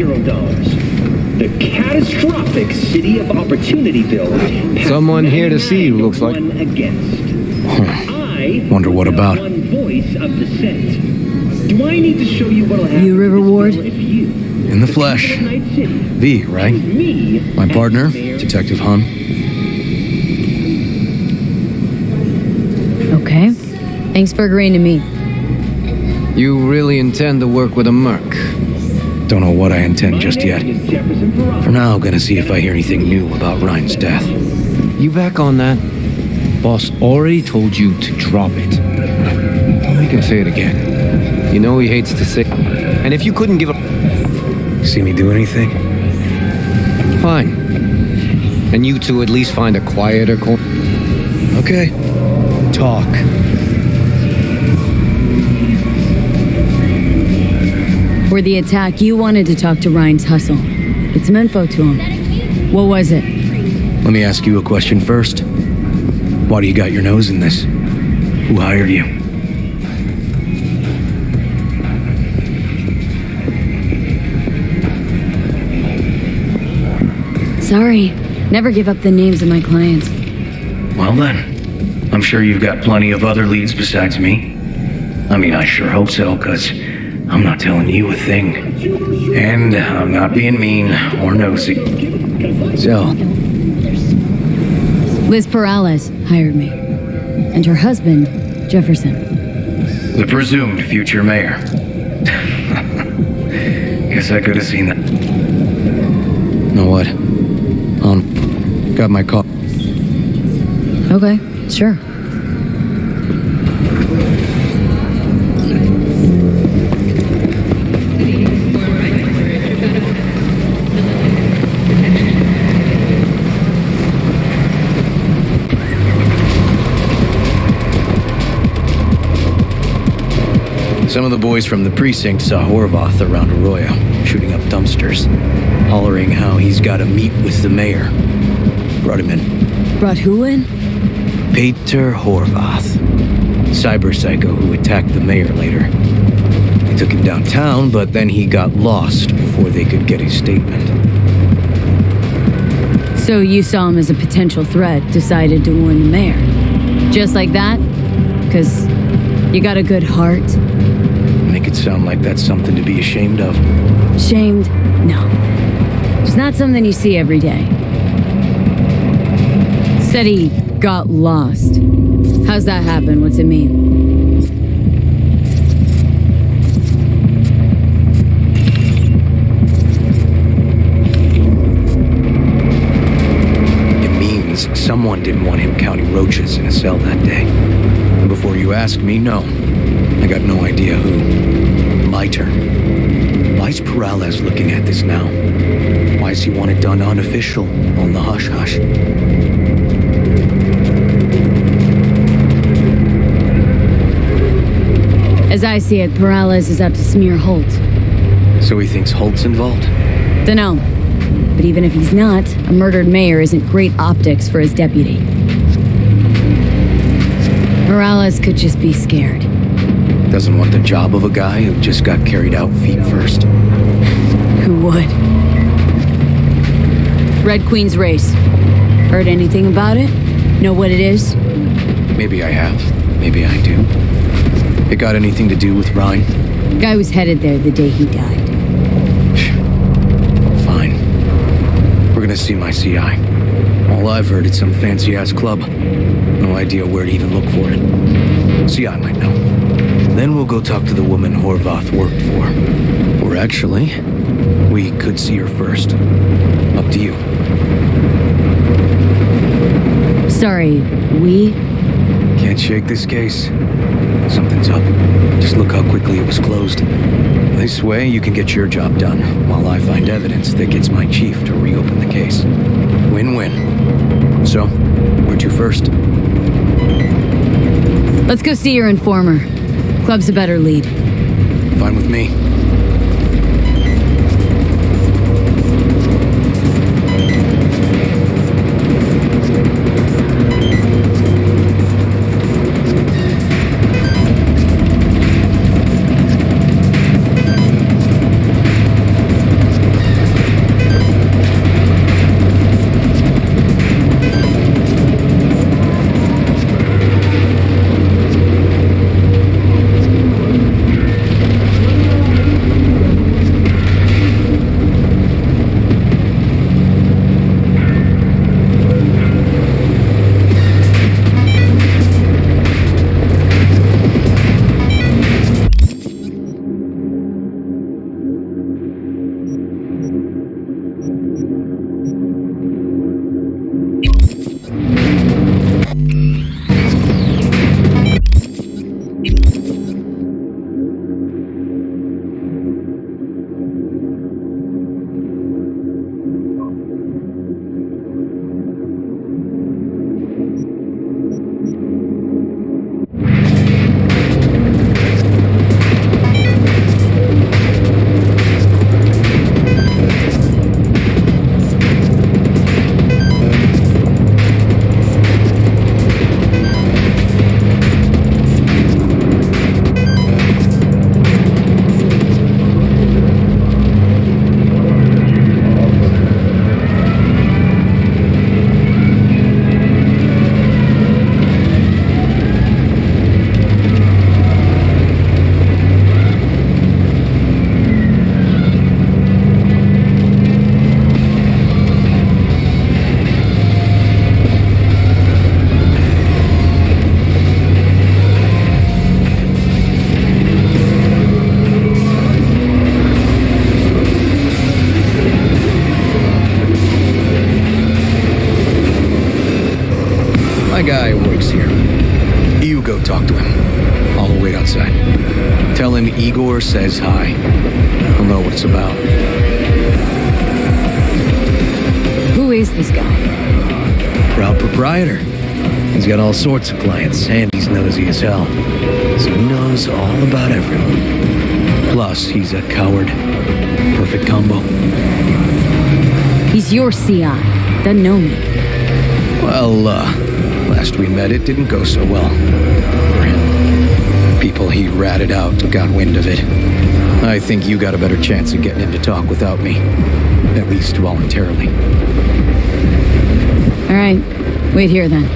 $0. The catastrophic city of Opportunityville. Someone here to see you, looks like. Wonder what about. One voice of dissent. Do I need to show you what'll happen? You, River Ward? In the flesh. V, right? My partner, Detective Hun. Okay. Thanks for agreeing to meet. You really intend to work with a merc? Don't know what I intend just yet. For now, gonna see if I hear anything new about Ryan's death. You back on that? Boss already told you to drop it. We can say it again. You know he hates to say. And if you couldn't give a... See me do anything? Fine. And you two at least find a quieter corner. Okay. Talk. For the attack, you wanted to talk to Ryan's hustle. Get some info to him. What was it? Let me ask you a question first. Why do you got your nose in this? Who hired you? Sorry. Never give up the names of my clients. Well then, I'm sure you've got plenty of other leads besides me. I mean, I sure hope so, 'cause I'm not telling you a thing. And I'm not being mean or nosy. So, Liz Perales hired me. And her husband, Jefferson. the presumed future mayor. Guess I could have seen that. Know what? Got my call. Okay, sure. Some of the boys from the precinct saw Horvath around Arroyo, shooting up dumpsters, hollering how he's got to meet with the mayor. Brought him in. Brought who in? Peter Horvath, cyber psycho who attacked the mayor later. They took him downtown, but then he got lost before they could get his statement. So you saw him as a potential threat, decided to warn the mayor. Just like that? 'Cause you got a good heart. Make it sound like that's something to be ashamed of. Shamed? No. It's not something you see every day. Said he got lost. How's that happen? What's it mean? It means someone didn't want him counting roaches in a cell that day. And before you ask me, no. I got no idea who. My turn. Why's Perales looking at this now? Why does he want it done unofficial, on the hush-hush? As I see it, Perales is out to smear Holt. So he thinks Holt's involved? Dunno. But even if he's not, a murdered mayor isn't great optics for his deputy. Perales could just be scared. Doesn't want the job of a guy who just got carried out feet first. Who would? Red Queen's race. Heard anything about it? Know what it is? Maybe I have. Maybe I do. It got anything to do with Ryan? Guy was headed there the day he died. Fine. We're gonna see my CI. All I've heard, it's some fancy-ass club. No idea where to even look for it. CI might know. Then we'll go talk to the woman Horvath worked for. Or actually, we could see her first. Up to you. Sorry, we? Can't shake this case. Something's up. Just look how quickly it was closed. This way, you can get your job done, while I find evidence that gets my chief to reopen the case. Win-win. So, where to first? Let's go see your informer. Club's a better lead. Fine with me. Igor says hi, he'll know what it's about. Who is this guy? Proud proprietor. He's got all sorts of clients, and he's nosy as hell. So he knows all about everyone. Plus, he's a coward. Perfect combo. He's your CI. Doesn't know me. Well, last we met, it didn't go so well for him. People he ratted out got wind of it. I think you got a better chance of getting him to talk without me. At least voluntarily. All right. Wait here then.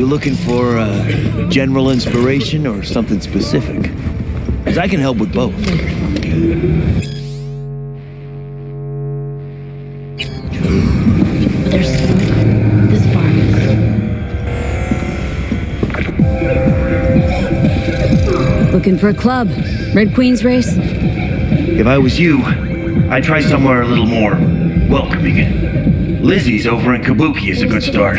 Looking for general inspiration or something specific? Because I can help with both. There's this farm. Looking for a club. Red Queen's race? If I was you, I'd try somewhere a little more welcoming. Lizzie's over in Kabuki is a good start.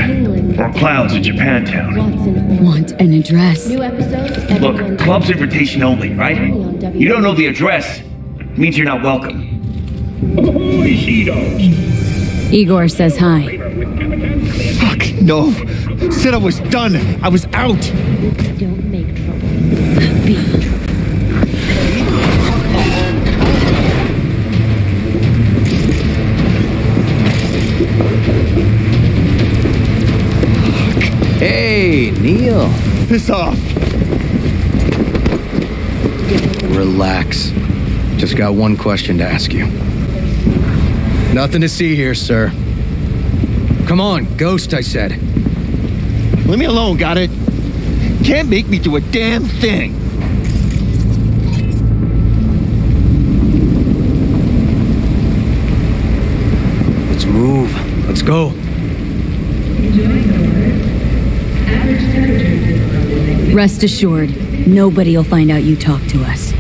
Or Clouds in Japantown. Want an address? Look, club's invitation only, right? You don't know the address, means you're not welcome. Igor says hi. Fuck, no. Said I was done. I was out. Don't make trouble. Be in trouble. Hey, Neil. Piss off. Relax. Just got one question to ask you. Nothing to see here, sir. Come on, ghost, I said. Leave me alone, got it? Can't make me do a damn thing. Let's move. Let's go. Rest assured, nobody will find out you talked to us.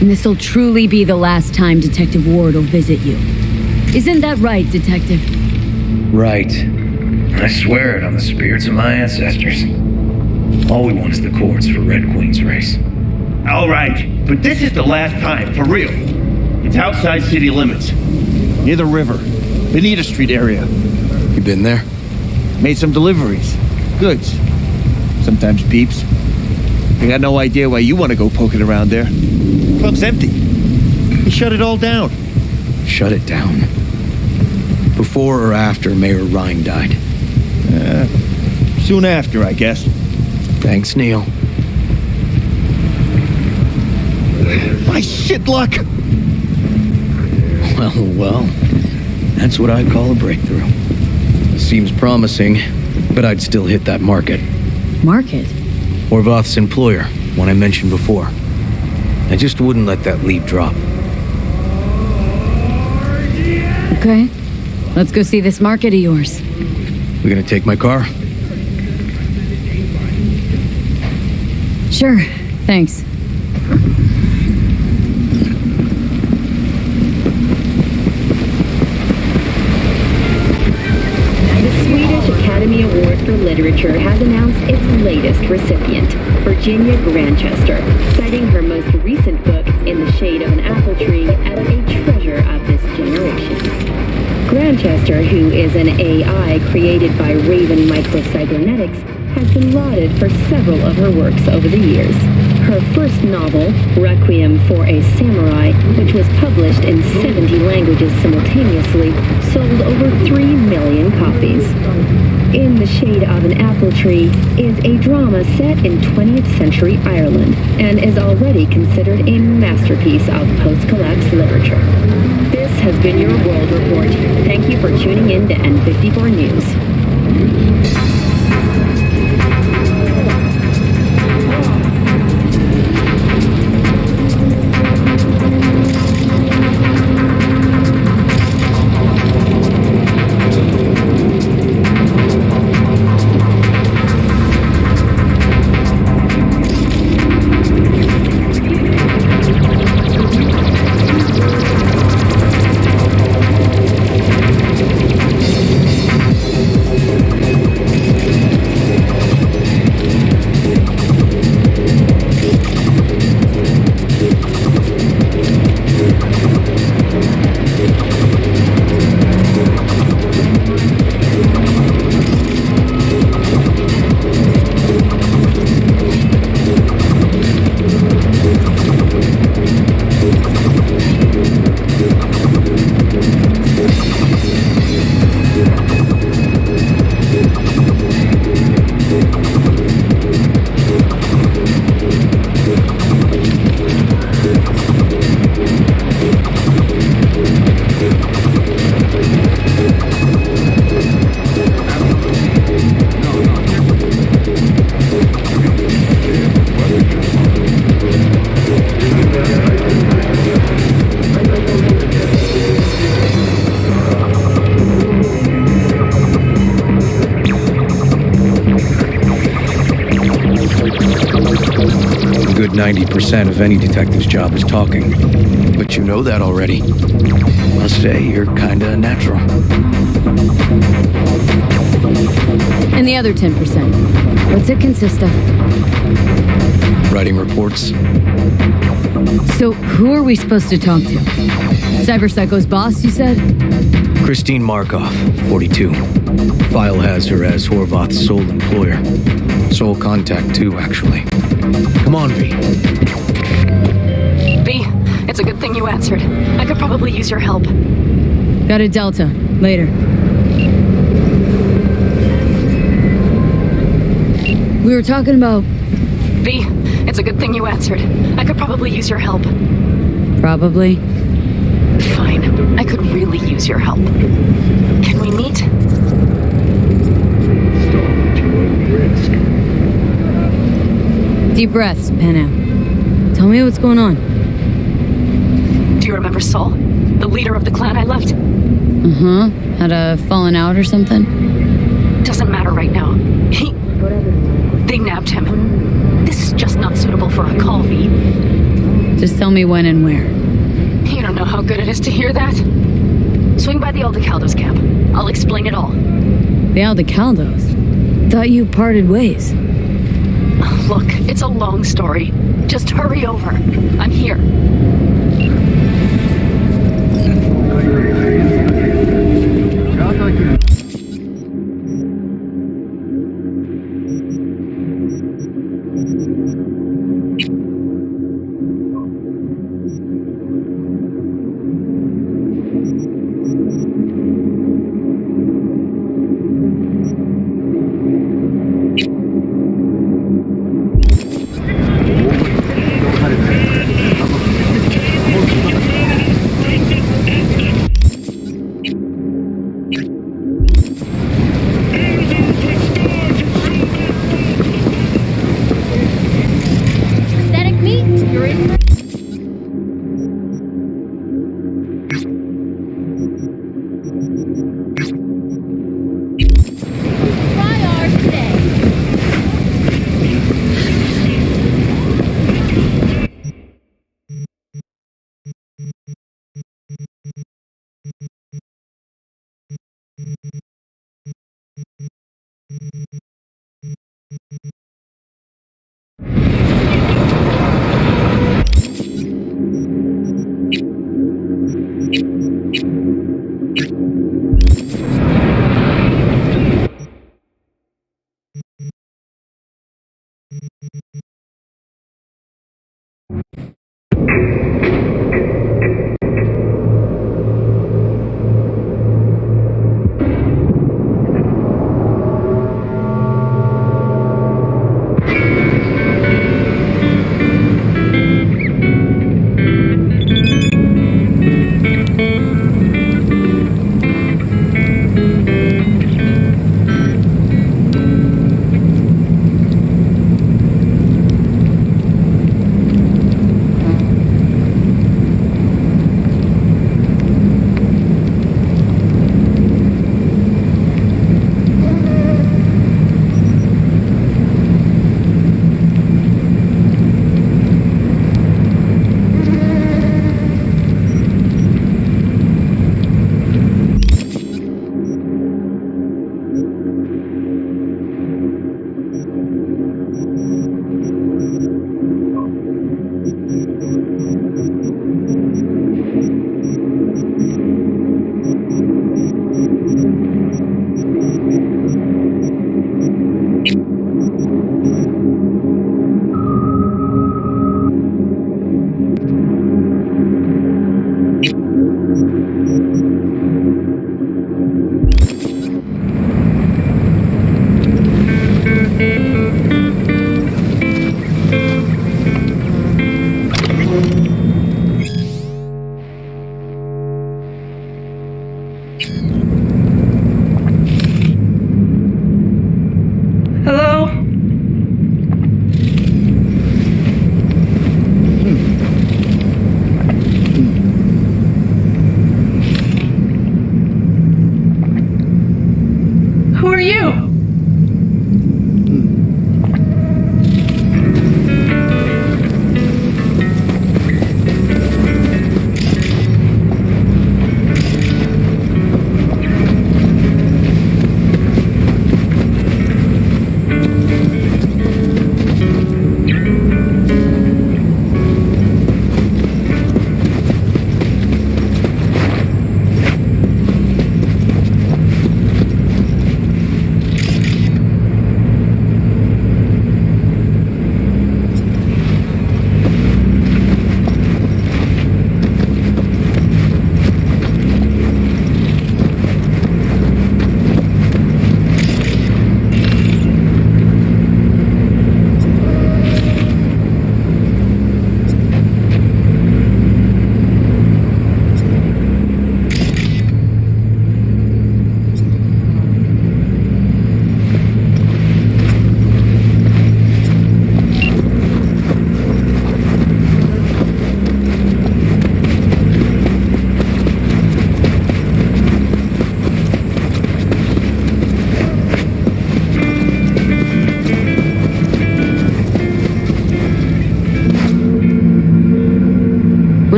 And this'll truly be the last time Detective Ward will visit you. Isn't that right, Detective? Right. I swear it on the spirits of my ancestors. All we want is the courts for Red Queen's race. All right, but this is the last time, for real. It's outside city limits. Near the river. Benita Street area. You been there? Made some deliveries. Goods. Sometimes peeps. I got no idea why you want to go poking around there. Club's empty. He shut it all down. Shut it down. Before or after Mayor Rhine died? Soon after, I guess. Thanks, Neil. My shit luck! Well, that's what I call a breakthrough. Seems promising, but I'd still hit that market. Market? Horvath's employer, one I mentioned before. I just wouldn't let that lead drop. Okay. Let's go see this market of yours. We gonna take my car? Sure. Thanks. The Swedish Academy Award for Literature has announced its latest recipient, Virginia Grantchester, citing her most recent book, In the Shade of an Apple Tree, as a treasure of this generation. Grantchester, who is an AI created by Raven Microcybernetics, has been lauded for several of her works over the years. Her first novel, Requiem for a Samurai, which was published in 70 languages simultaneously, sold over 3 million copies. In the Shade of an Apple Tree is a drama set in 20th century Ireland and is already considered a masterpiece of post-collapse literature. This has been your World Report. Thank you for tuning in to N54 News. 90% of any detective's job is talking. But you know that already. Must say, you're kinda natural. And the other 10%, what's it consist of? Writing reports. So, who are we supposed to talk to? Cyberpsycho's boss, you said? Christine Markov, 42. File has her as Horvath's sole employer. Sole contact, too, actually. Come on, V. V, it's a good thing you answered. I could probably use your help. Got a Delta. Later. We were talking about... V, it's a good thing you answered. I could probably use your help. Probably. Fine. I could really use your help. Can we meet? Deep breaths, Panam. Tell me what's going on. Do you remember Saul? The leader of the clan I left? Uh-huh. Had a fallen out or something? Doesn't matter right now. They nabbed him. This is just not suitable for a call, V. Just tell me when and where. You don't know how good it is to hear that. Swing by the Aldecaldos camp. I'll explain it all. The Aldecaldos? Thought you parted ways. Look, it's a long story. Just hurry over. I'm here.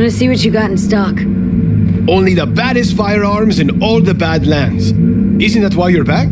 Want to see what you got in stock? Only the baddest firearms in all the Badlands. Isn't that why you're back?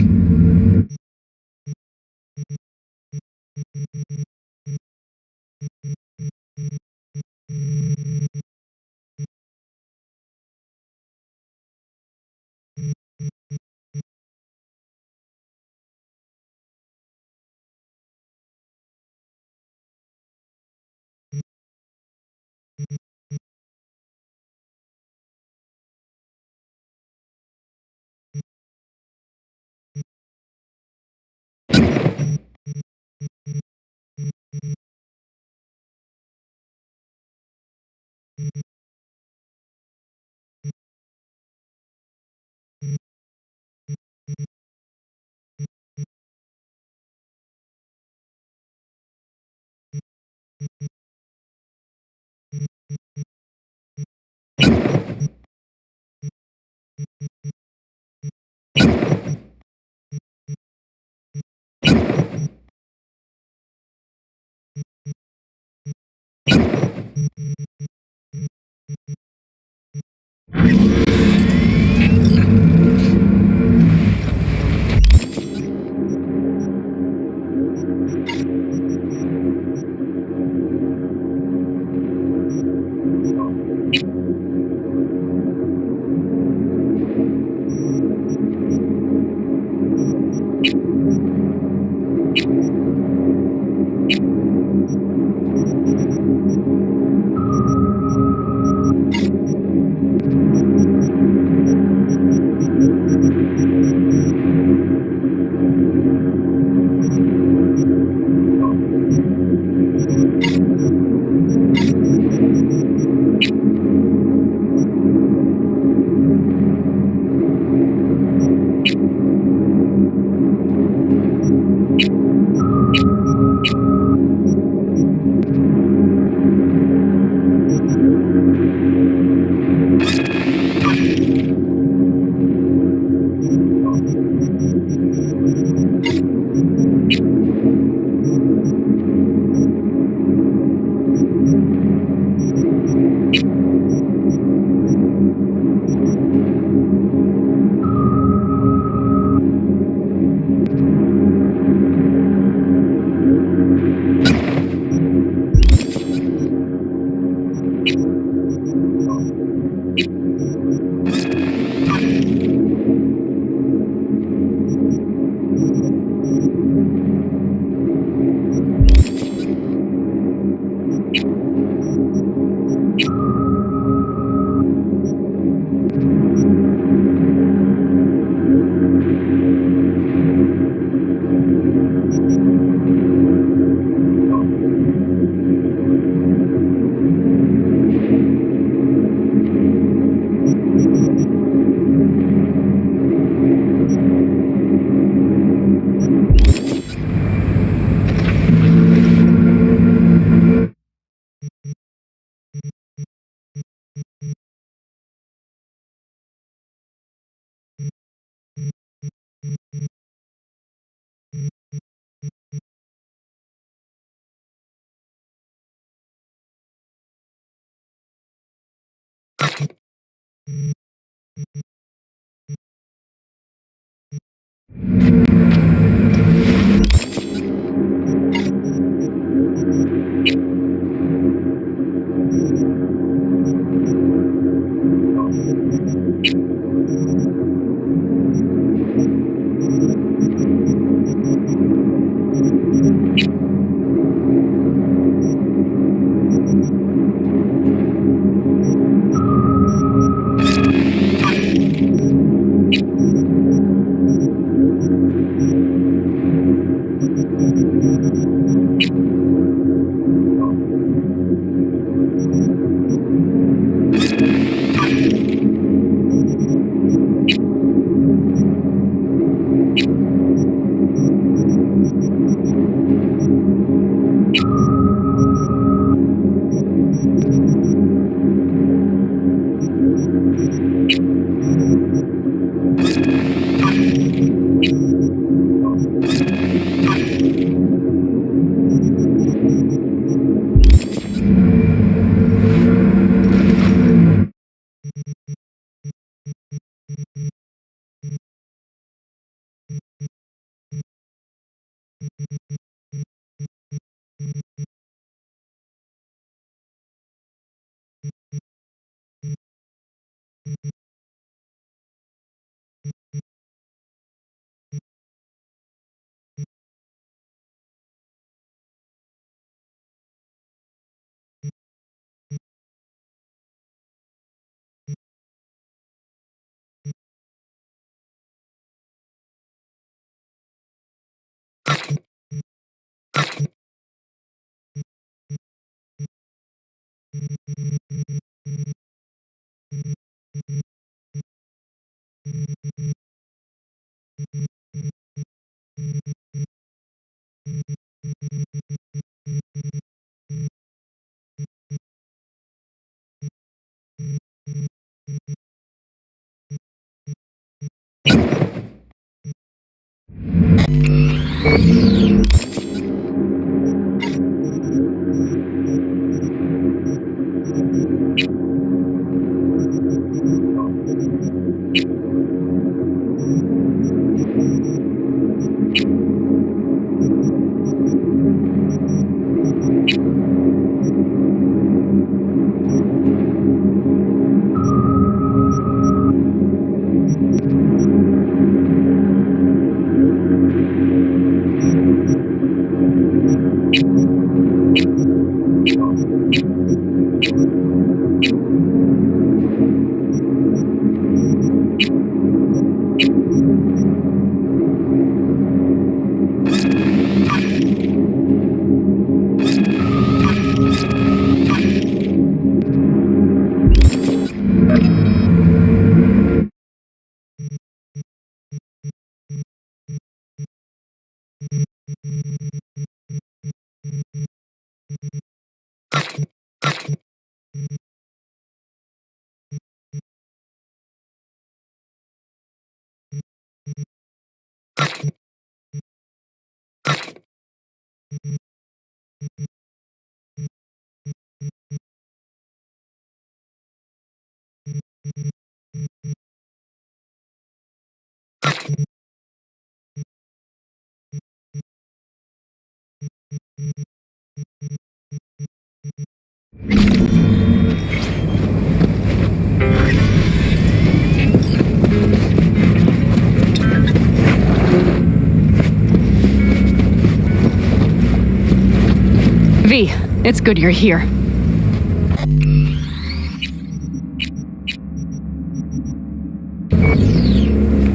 V, it's good you're here.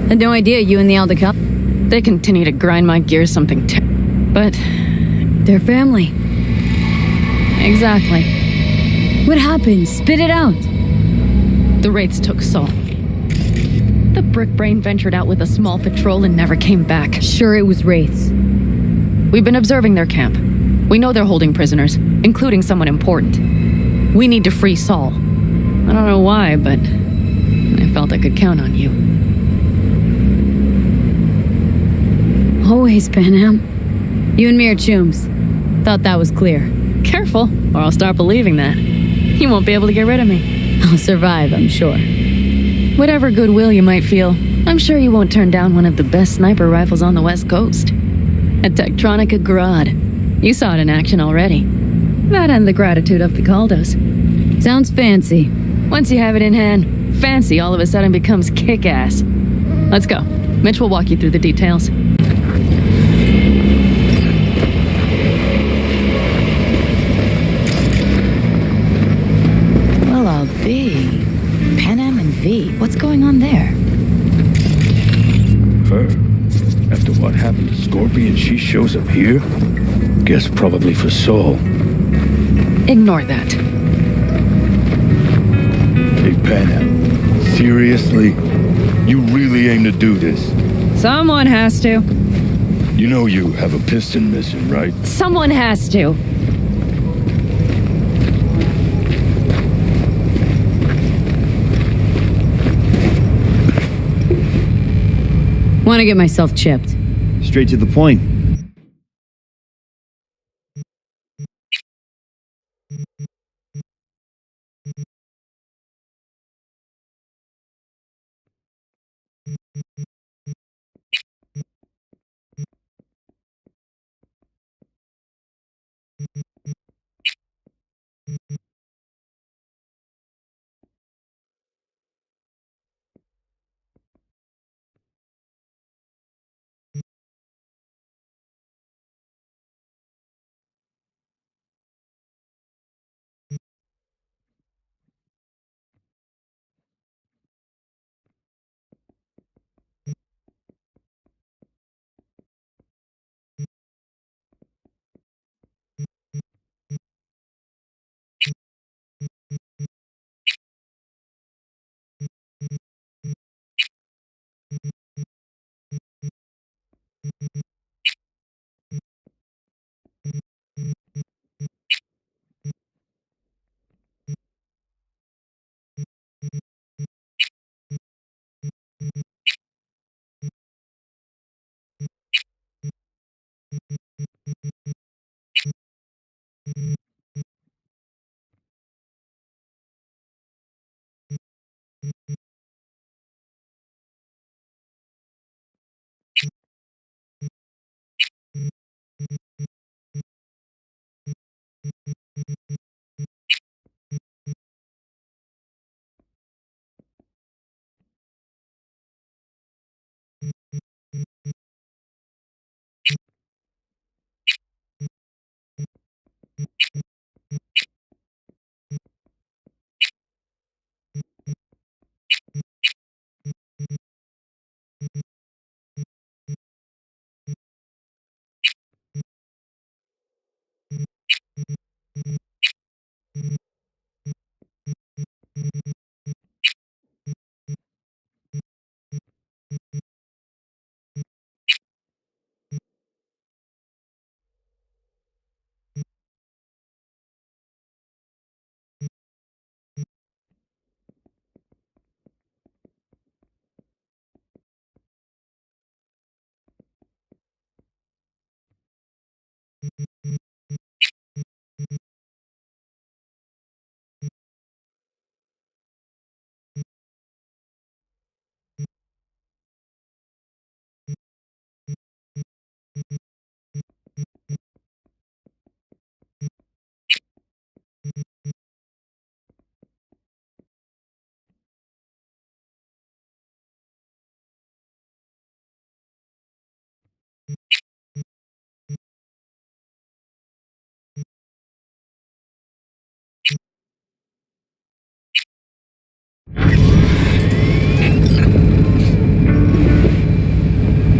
Had no idea you and the Aldecott. They continue to grind my gears something but They're family. exactly. What happened? Spit it out. The Wraiths took Saul. The Brickbrain ventured out with a small patrol and never came back. Sure, it was Wraiths. We've been observing their camp. We know they're holding prisoners, including someone important. We need to free Saul. I don't know why, but I felt I could count on you. Always, Panam. You and me are chums. Thought that was clear. Careful, or I'll start believing that. You won't be able to get rid of me. I'll survive, I'm sure. Whatever goodwill you might feel, I'm sure you won't turn down one of the best sniper rifles on the West Coast. A Tektronica Grad. You saw it in action already. That and the gratitude of the Caldos. Sounds fancy. Once you have it in hand, fancy all of a sudden becomes kick-ass. Let's go. Mitch will walk you through the details. Well, I'll be. Panam and V, what's going on there? Her? After what happened to Scorpion, she shows up here? Guess probably for Saul. Ignore that. Hey, Panam. Seriously? You really aim to do this? Someone has to. You know you have a piston missing, right? Someone has to. Want to get myself chipped. Straight to the point.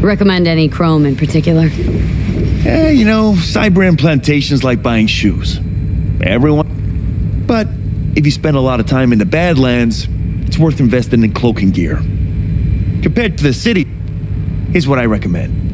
Recommend any chrome in particular? Cyber implantations like buying shoes. Everyone. But if you spend a lot of time in the Badlands, it's worth investing in cloaking gear. Compared to the city, here's what I recommend.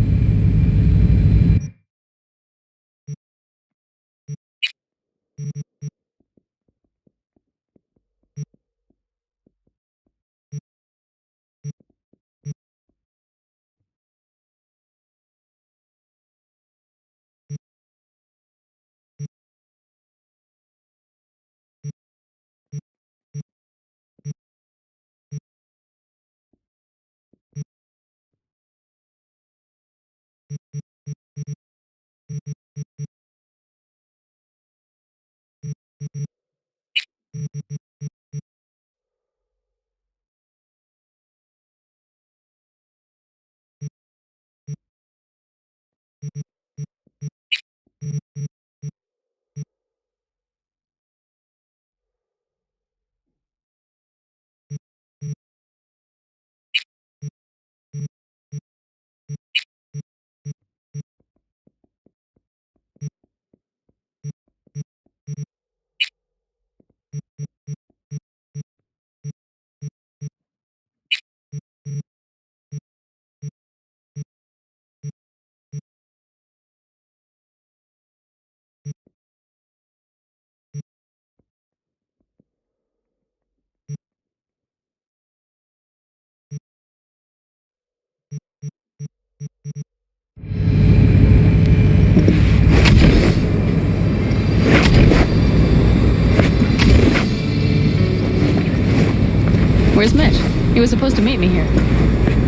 Where's Mitch? He was supposed to meet me here.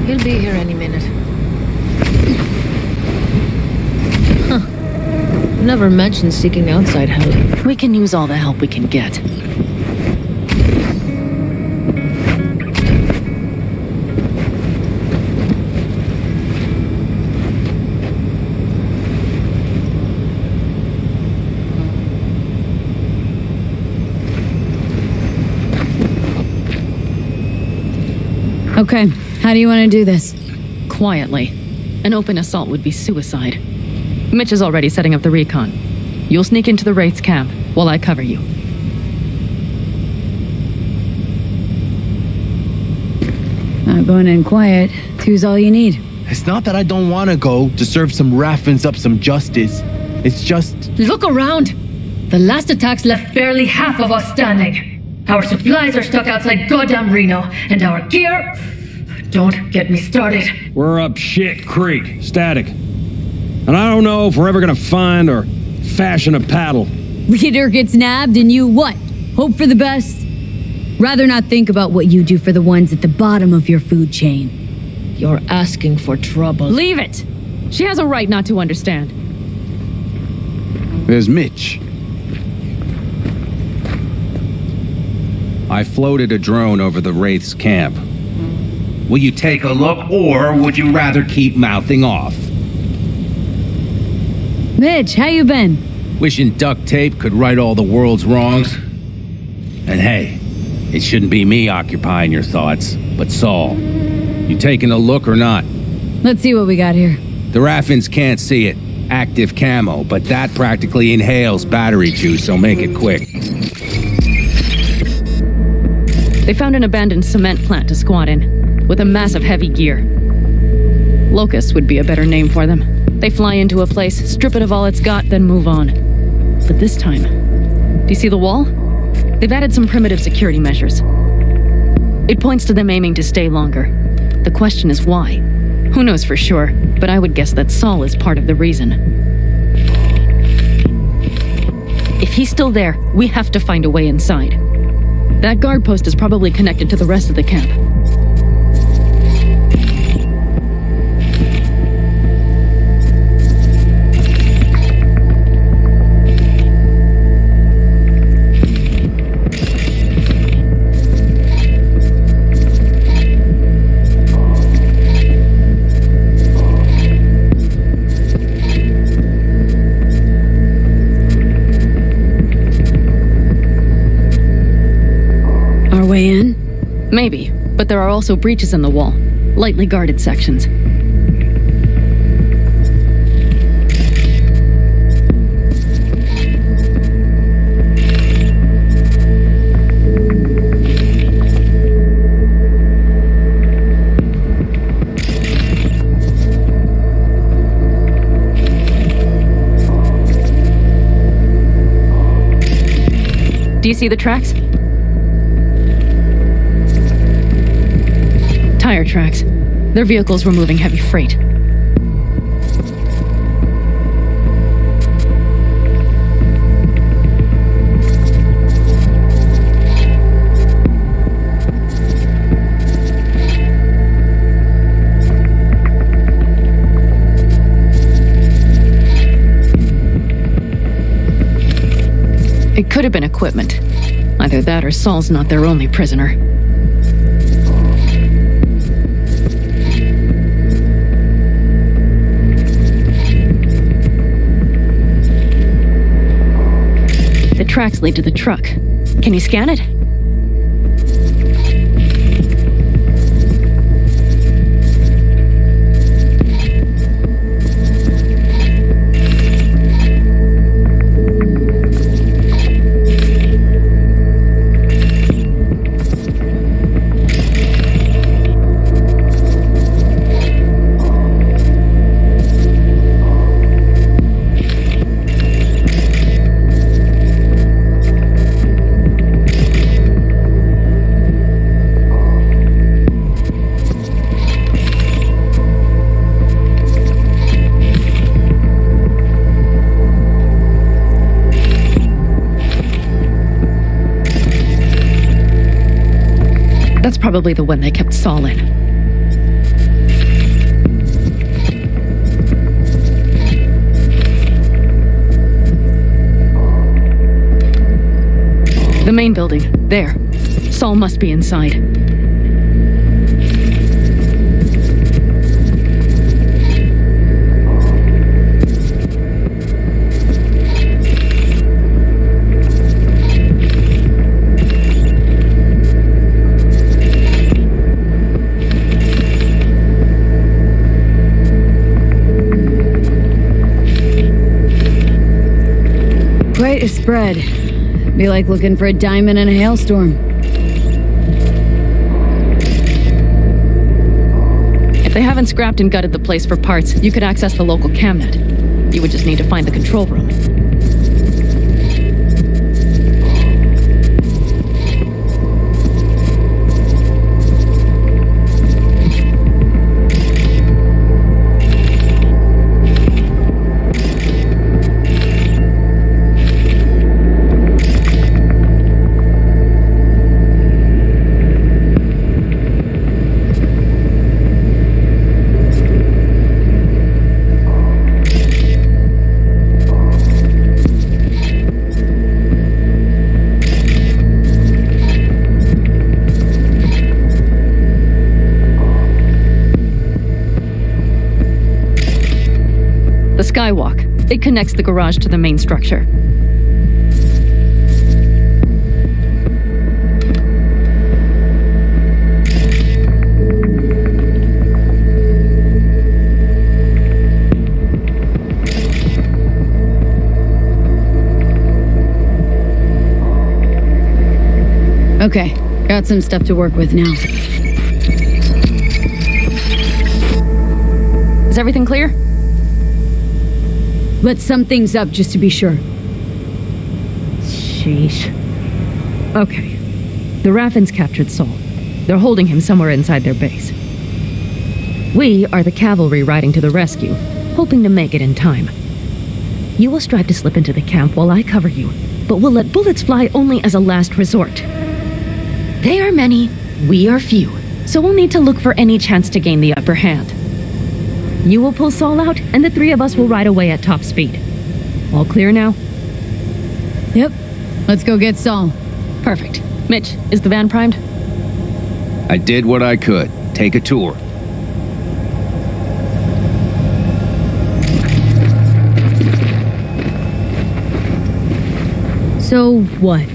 He'll be here any minute. Never mentioned seeking outside help. We can use all the help we can get. Okay, how do you want to do this? Quietly. An open assault would be suicide. Mitch is already setting up the recon. You'll sneak into the Wraith's camp while I cover you. Going in quiet. Two's all you need. It's not that I don't want to go to serve some Raffins up some justice. It's just... Look around! The last attacks left barely half of us standing. Our supplies are stuck outside goddamn Reno, and our gear... Don't get me started. We're up shit creek, static. And I don't know if we're ever gonna find or fashion a paddle. Leader gets nabbed and you what? Hope for the best? Rather not think about what you do for the ones at the bottom of your food chain. You're asking for trouble. Leave it! She has a right not to understand. There's Mitch. I floated a drone over the Wraith's camp. Will you take a look, or would you rather keep mouthing off? Mitch, how you been? Wishing duct tape could right all the world's wrongs. And hey, it shouldn't be me occupying your thoughts, but Saul. You taking a look or not? Let's see what we got here. The Raffins can't see it. Active camo, but that practically inhales battery juice, so make it quick. They found an abandoned cement plant to squat in, with a massive heavy gear. Locusts would be a better name for them. They fly into a place, strip it of all it's got, then move on. But this time, do you see the wall? They've added some primitive security measures. It points to them aiming to stay longer. The question is why? Who knows for sure, but I would guess that Saul is part of the reason. If he's still there, we have to find a way inside. That guard post is probably connected to the rest of the camp. Maybe, but there are also breaches in the wall. Lightly guarded sections. Do you see the tracks? Tire tracks. Their vehicles were moving heavy freight. It could have been equipment. Either that or Saul's not their only prisoner. The tracks lead to the truck. Can you scan it? That's probably the one they kept Saul in. The main building. There. Saul must be inside. Quite a spread. Be like looking for a diamond in a hailstorm. If they haven't scrapped and gutted the place for parts, you could access the local camnet. You would just need to find the control room. The skywalk. It connects the garage to the main structure. Okay, got some stuff to work with now. Is everything clear? Let's sum things up just to be sure. Sheesh. Okay. The Raffins captured Saul. They're holding him somewhere inside their base. We are the cavalry riding to the rescue, hoping to make it in time. You will strive to slip into the camp while I cover you, but we'll let bullets fly only as a last resort. They are many, we are few, so we'll need to look for any chance to gain the upper hand. You will pull Saul out, and the three of us will ride away at top speed. All clear now? Yep. Let's go get Saul. Perfect. Mitch, is the van primed? I did what I could. Take a tour. So what?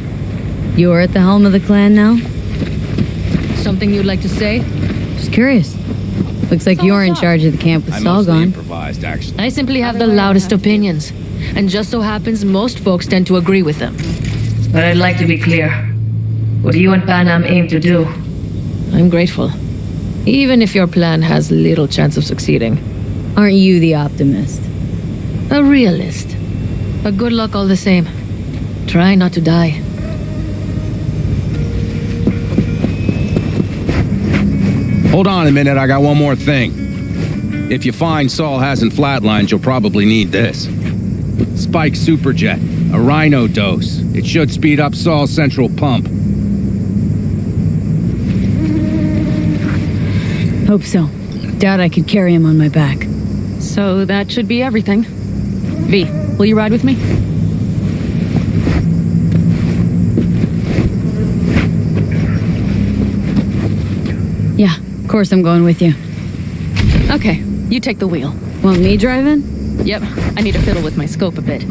You're at the helm of the clan now? Something you'd like to say? Just curious. Looks like you're in charge of the camp with Saul gone. Improvised, actually. I simply have the loudest opinions, and just so happens most folks tend to agree with them. But I'd like to be clear. What you and Panam aim to do, I'm grateful. Even if your plan has little chance of succeeding. Aren't you the optimist? A realist. But good luck all the same. Try not to die. Hold on a minute, I got one more thing. If you find Saul hasn't flatlined, you'll probably need this. Spike Superjet, a Rhino dose. It should speed up Saul's central pump. Hope so. Doubt I could carry him on my back. So that should be everything. V, will you ride with me? Yeah, of course I'm going with you. Okay, you take the wheel. Want me driving? Yep, I need to fiddle with my scope a bit.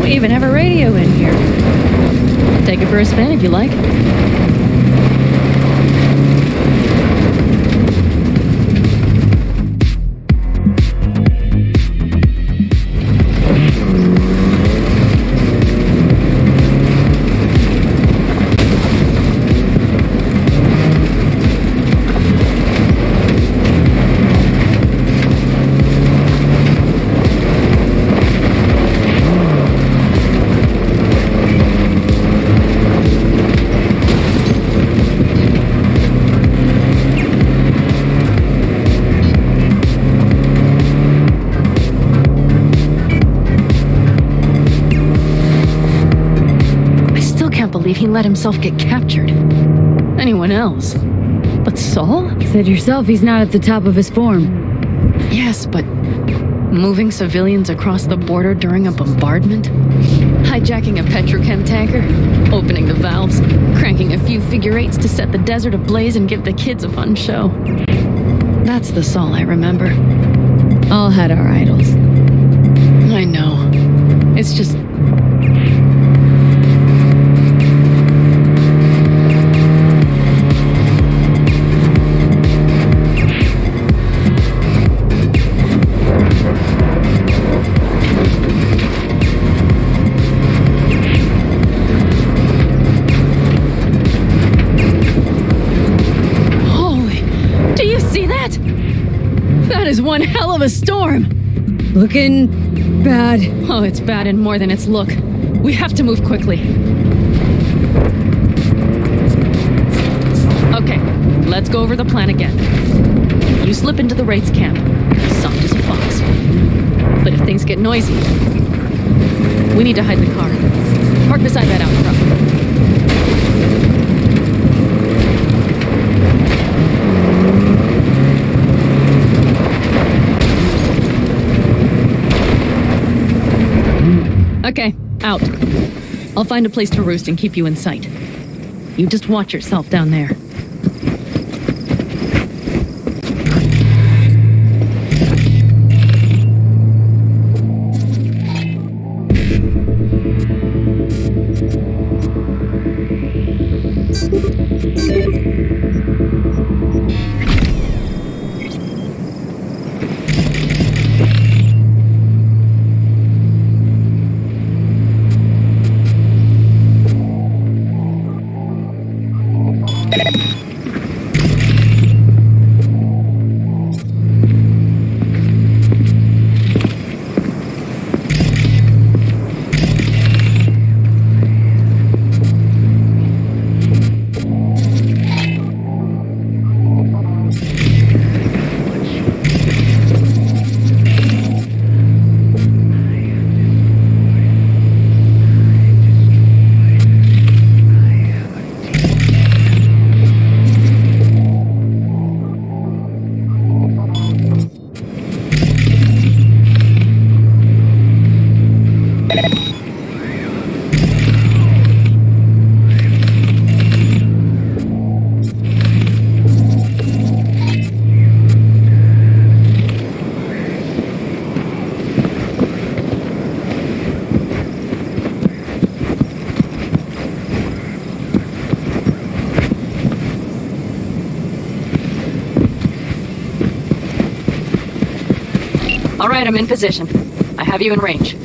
Even have a radio in here. Take it for a spin if you like. He let himself get captured. Anyone else? But Saul? Said yourself he's not at the top of his form. Yes, but moving civilians across the border during a bombardment? Hijacking a petrochem tanker? Opening the valves? Cranking a few figure eights to set the desert ablaze and give the kids a fun show? That's the Saul I remember. All had our idols. I know. It's just... One hell of a storm. Looking bad. Oh, it's bad and more than its look. We have to move quickly. Okay, let's go over the plan again. You slip into the Wraith's camp, soft as a fox. But if things get noisy, we need to hide the car. Park beside that outcrop. Okay, out. I'll find a place to roost and keep you in sight. You just watch yourself down there. All right, I'm in position. I have you in range.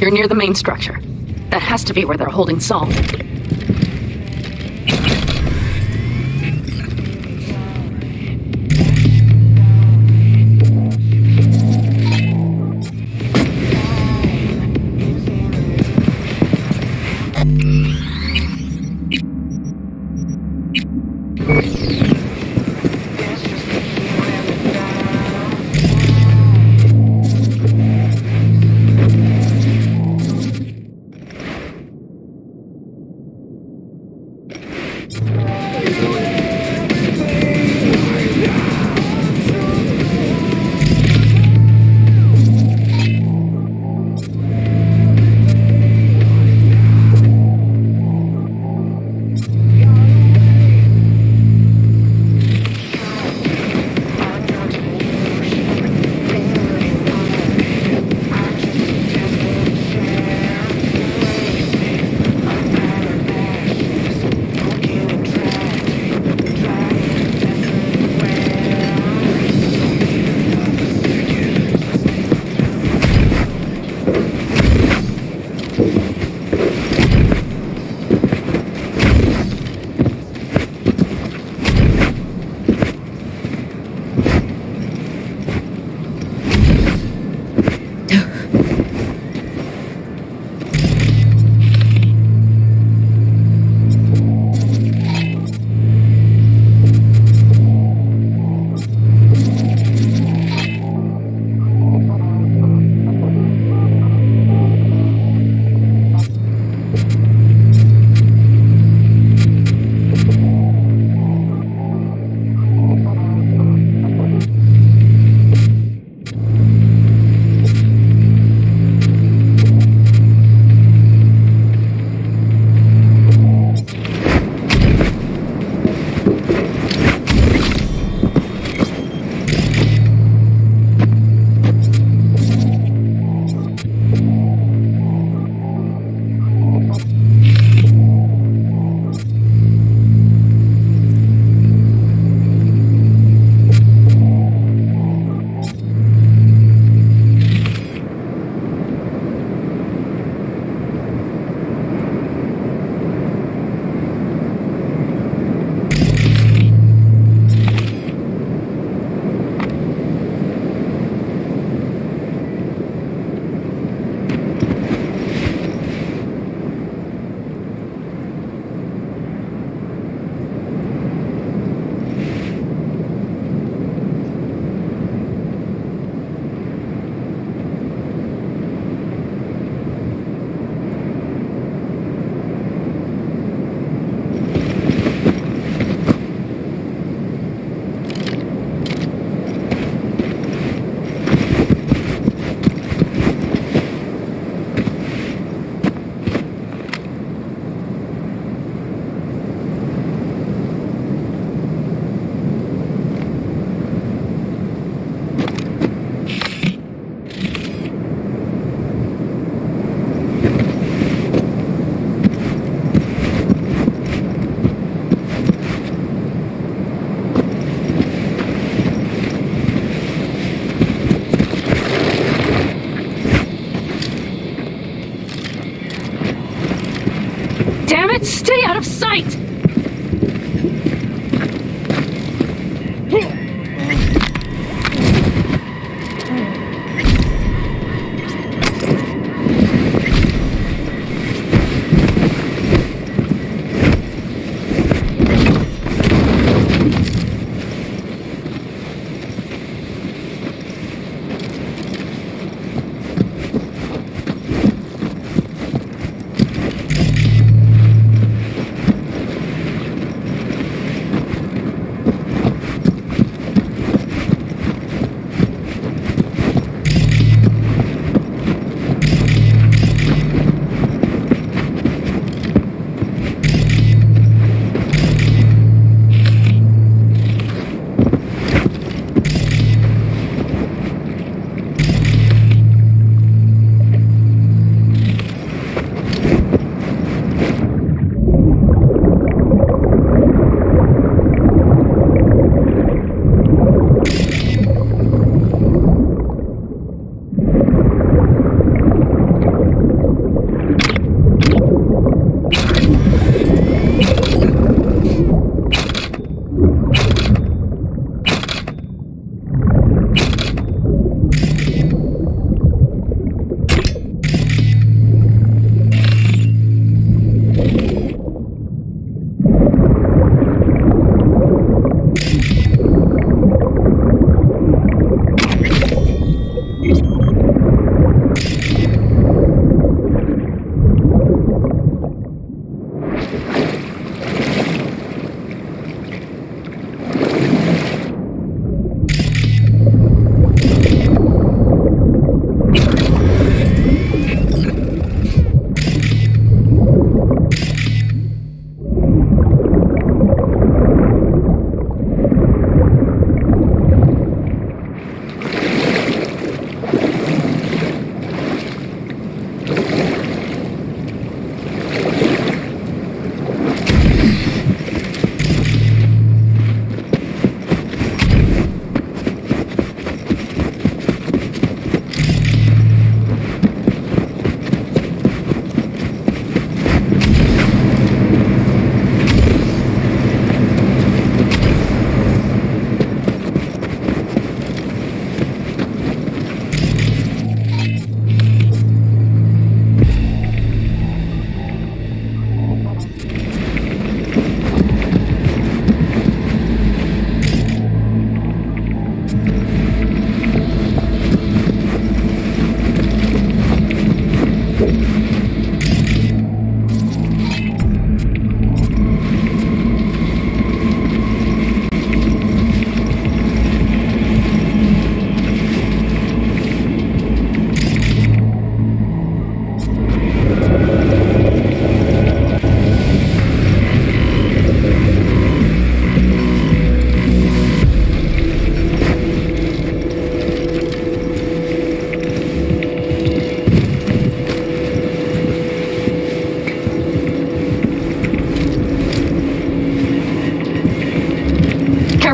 You're near the main structure. That has to be where they're holding Saul. Stay out of sight!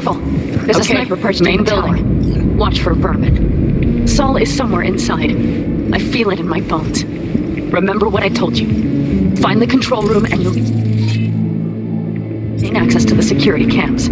Careful. There's a sniper perched in the building. Watch for vermin. Saul is somewhere inside. I feel it in my bones. Remember what I told you. Find the control room and you'll gain access to the security cams.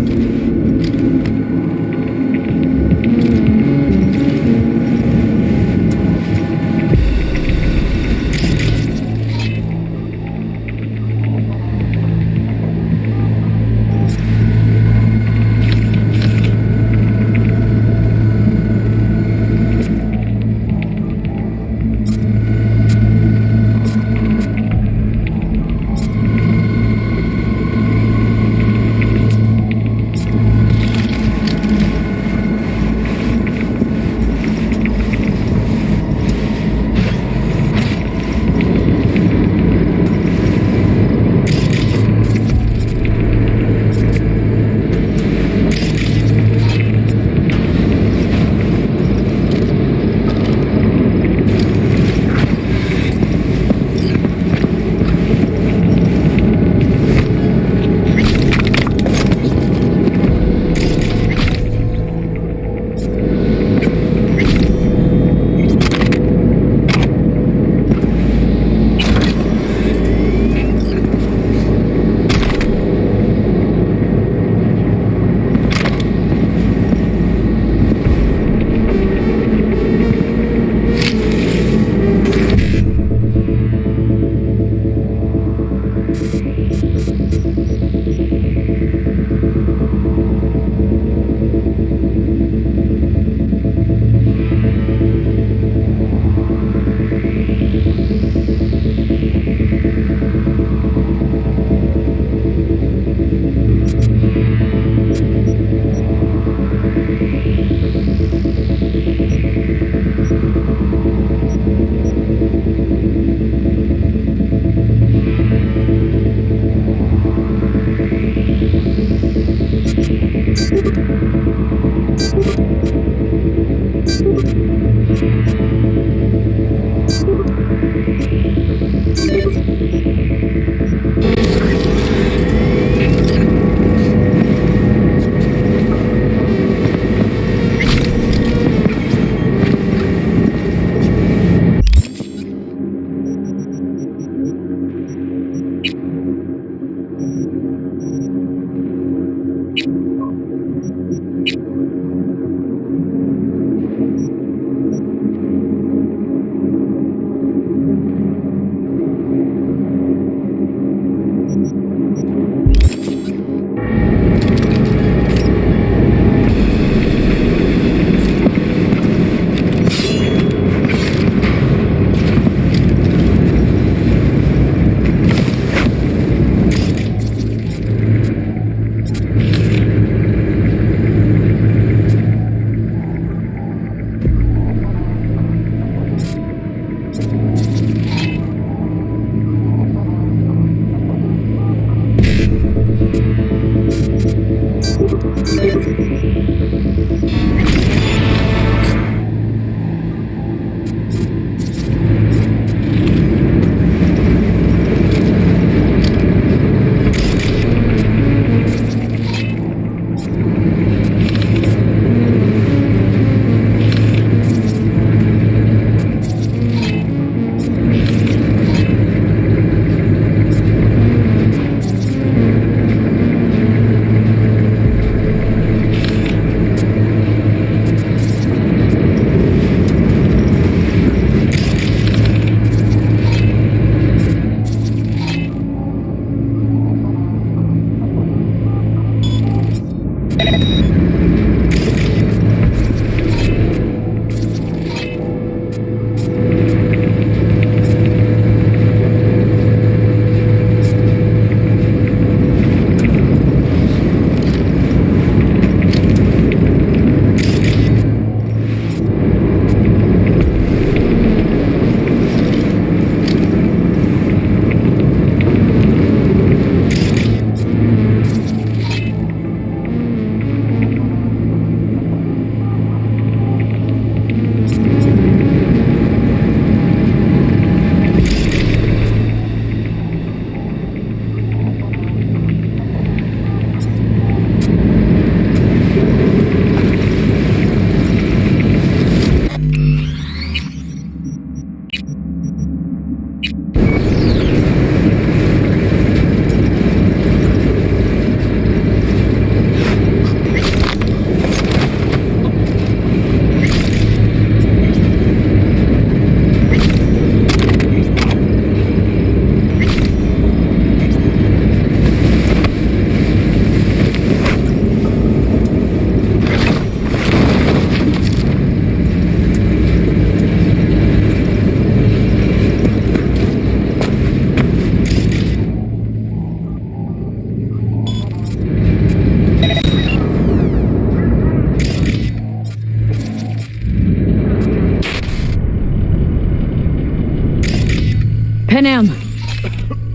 Panam.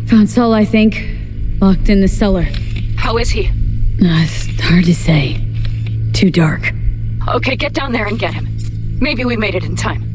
Found Saul, I think. Locked in the cellar. How is he? It's hard to say. Too dark. Okay, get down there and get him. Maybe we made it in time.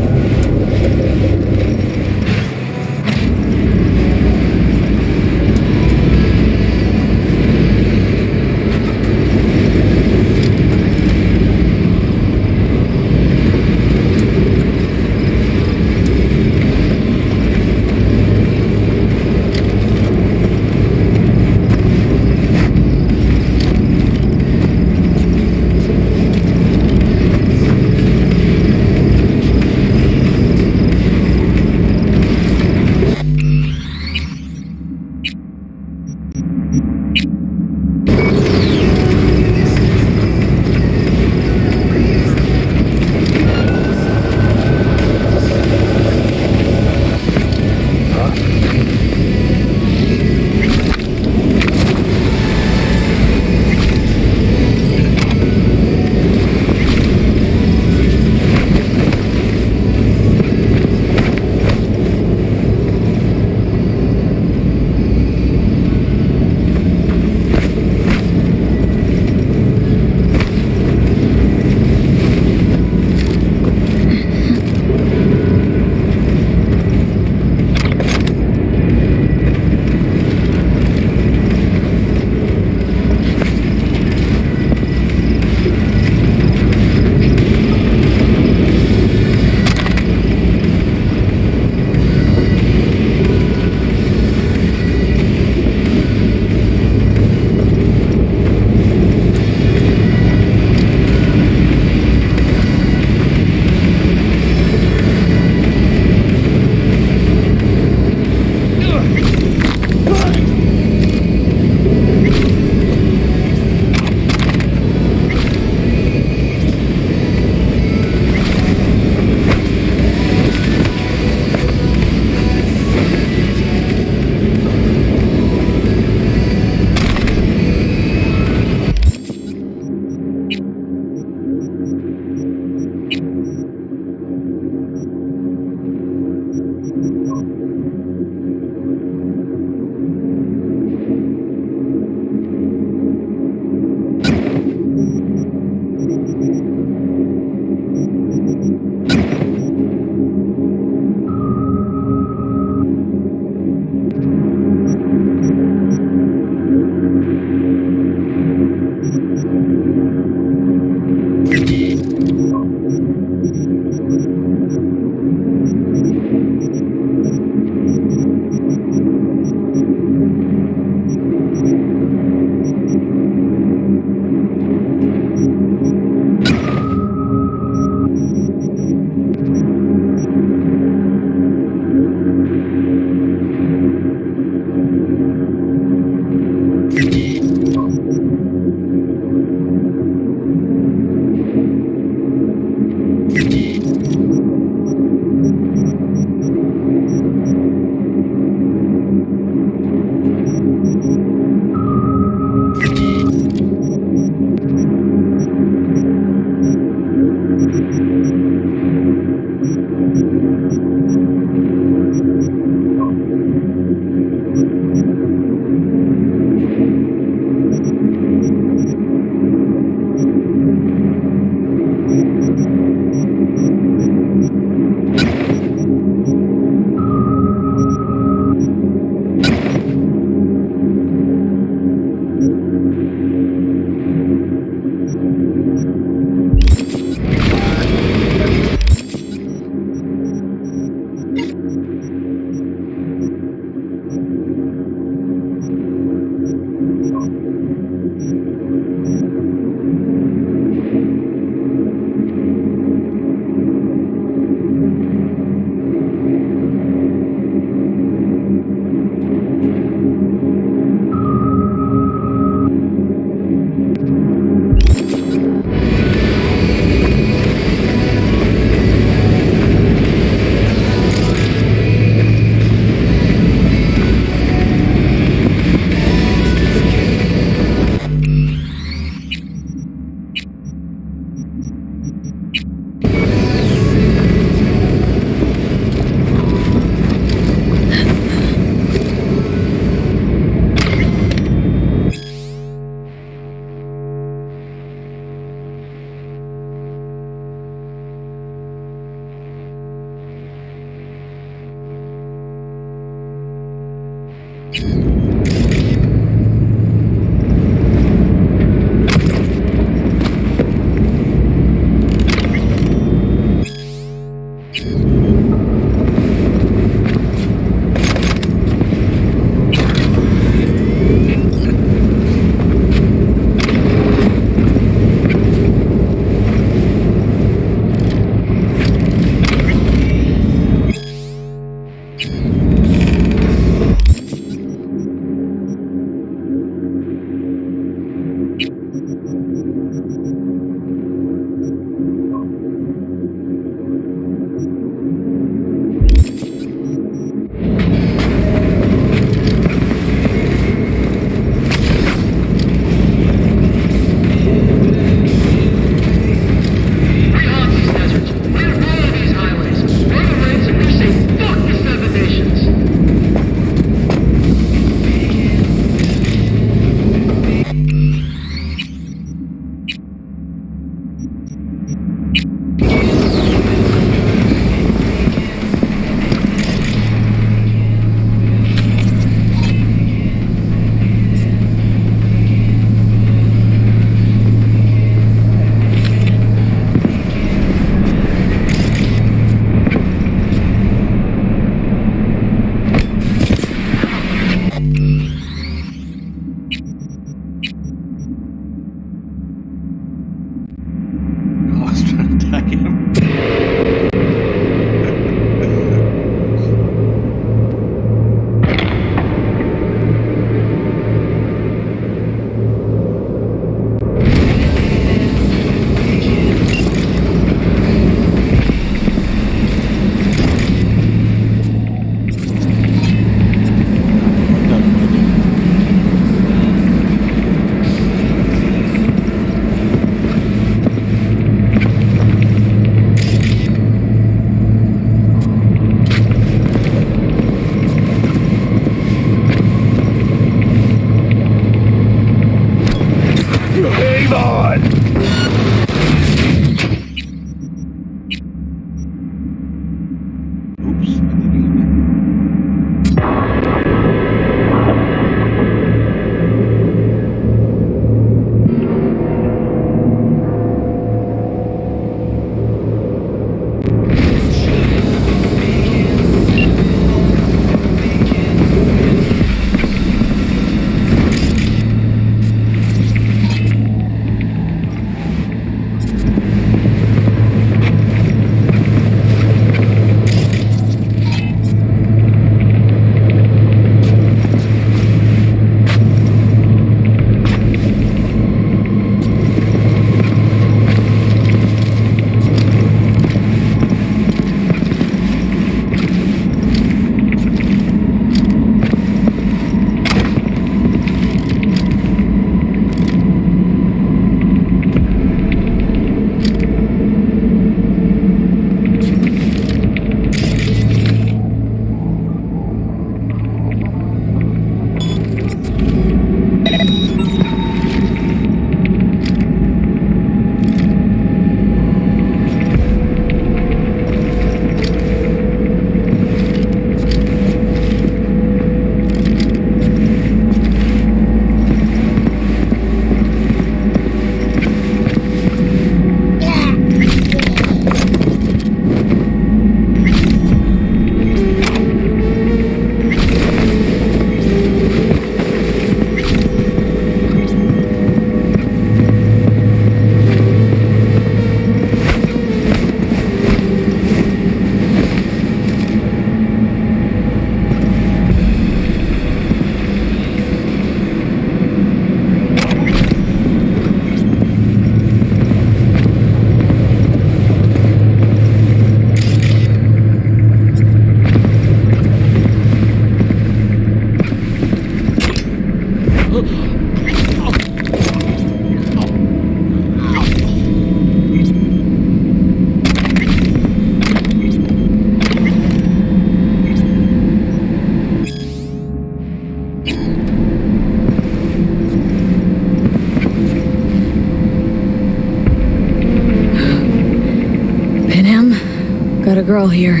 girl here.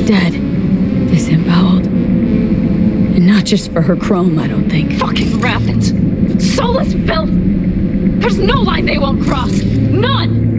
Dead. Disemboweled. And not just for her chrome, I don't think. Fucking raffins! Soulless filth! There's no line they won't cross! None!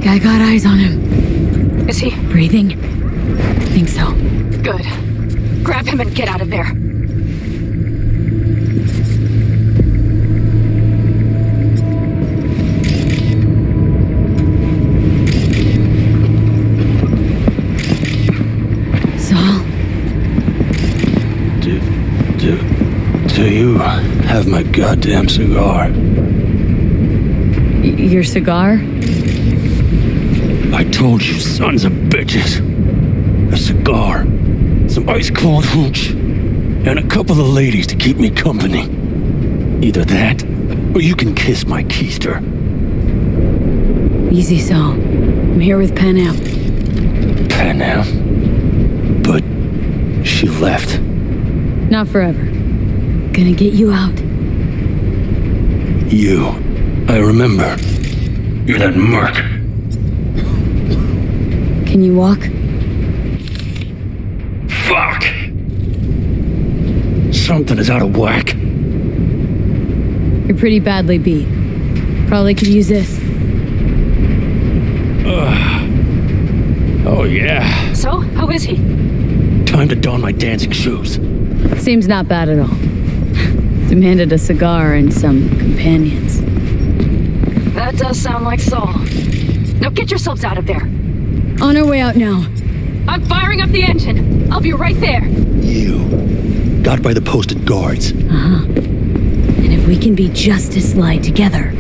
I got eyes on him. Is he breathing? Think so. Good. Grab him and get out of there. Saul? So you have my goddamn cigar. Your cigar? I told you, sons of bitches. A cigar, some ice-cold hooch, and a couple of ladies to keep me company. Either that, or you can kiss my keister. Easy, Saul. I'm here with Panam. Panam? But she left. Not forever. Gonna get you out. You. I remember. You're that merc. Can you walk? Fuck! Something is out of whack. You're pretty badly beat. Probably could use this. Oh, yeah. So, how is he? Time to don my dancing shoes. Seems not bad at all. Demanded a cigar and some companions. That does sound like Saul. Now get yourselves out of there. On our way out now. I'm firing up the engine. I'll be right there. You. Got by the posted guards. Uh-huh. And if we can be just as sly together.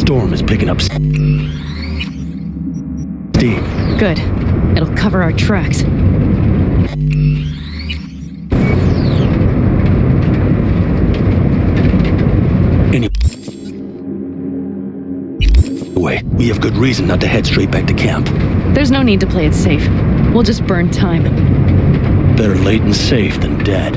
storm is picking up. Deep. Good. It'll cover our tracks. Anyway, we have good reason not to head straight back to camp. There's no need to play it safe. We'll just burn time. Better late and safe than dead.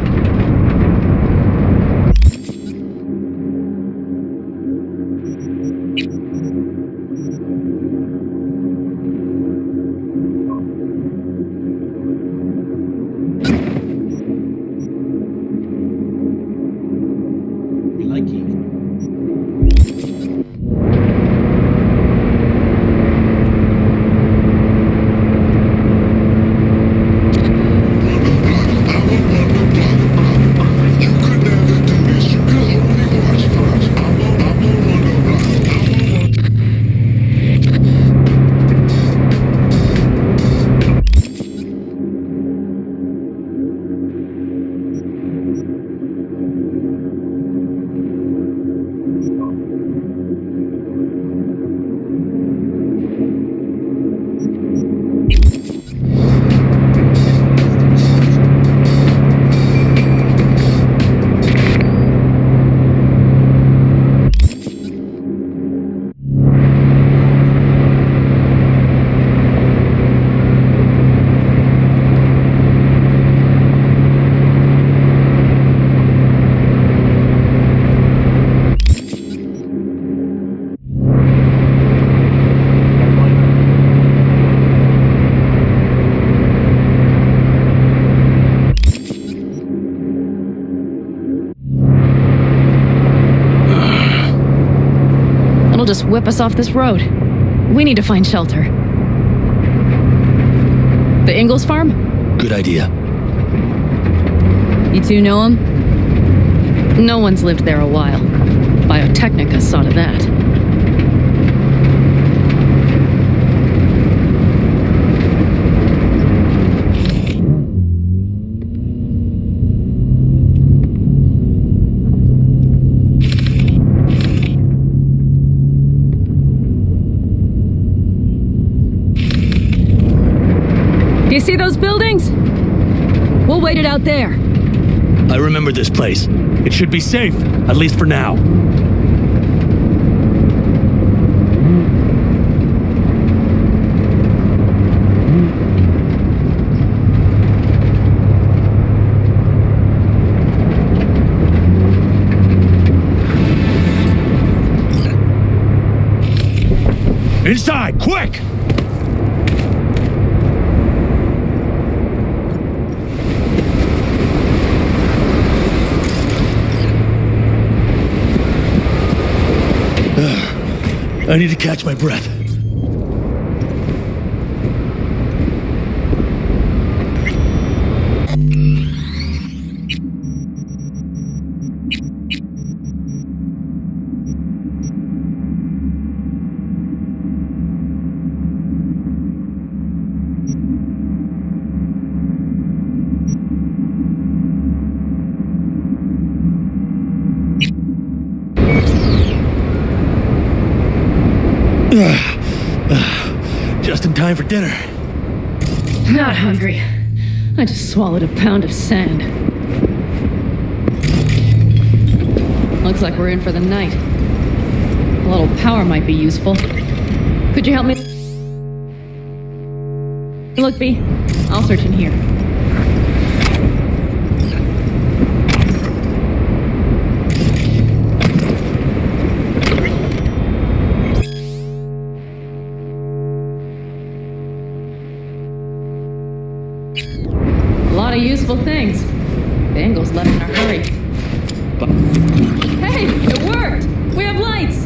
Just whip us off this road. We need to find shelter. The Ingalls farm? Good idea. You two know him? No one's lived there a while. Biotechnica saw to that. Do you see those buildings? We'll wait it out there. I remember this place. It should be safe, at least for now. Inside, quick! I need to catch my breath. Just in time for dinner. Not hungry. I just swallowed a pound of sand. Looks like we're in for the night. A little power might be useful. Could you help me? Look, B. I'll search in here. Useful things. The Ingalls left in a hurry. Hey, it worked! We have lights!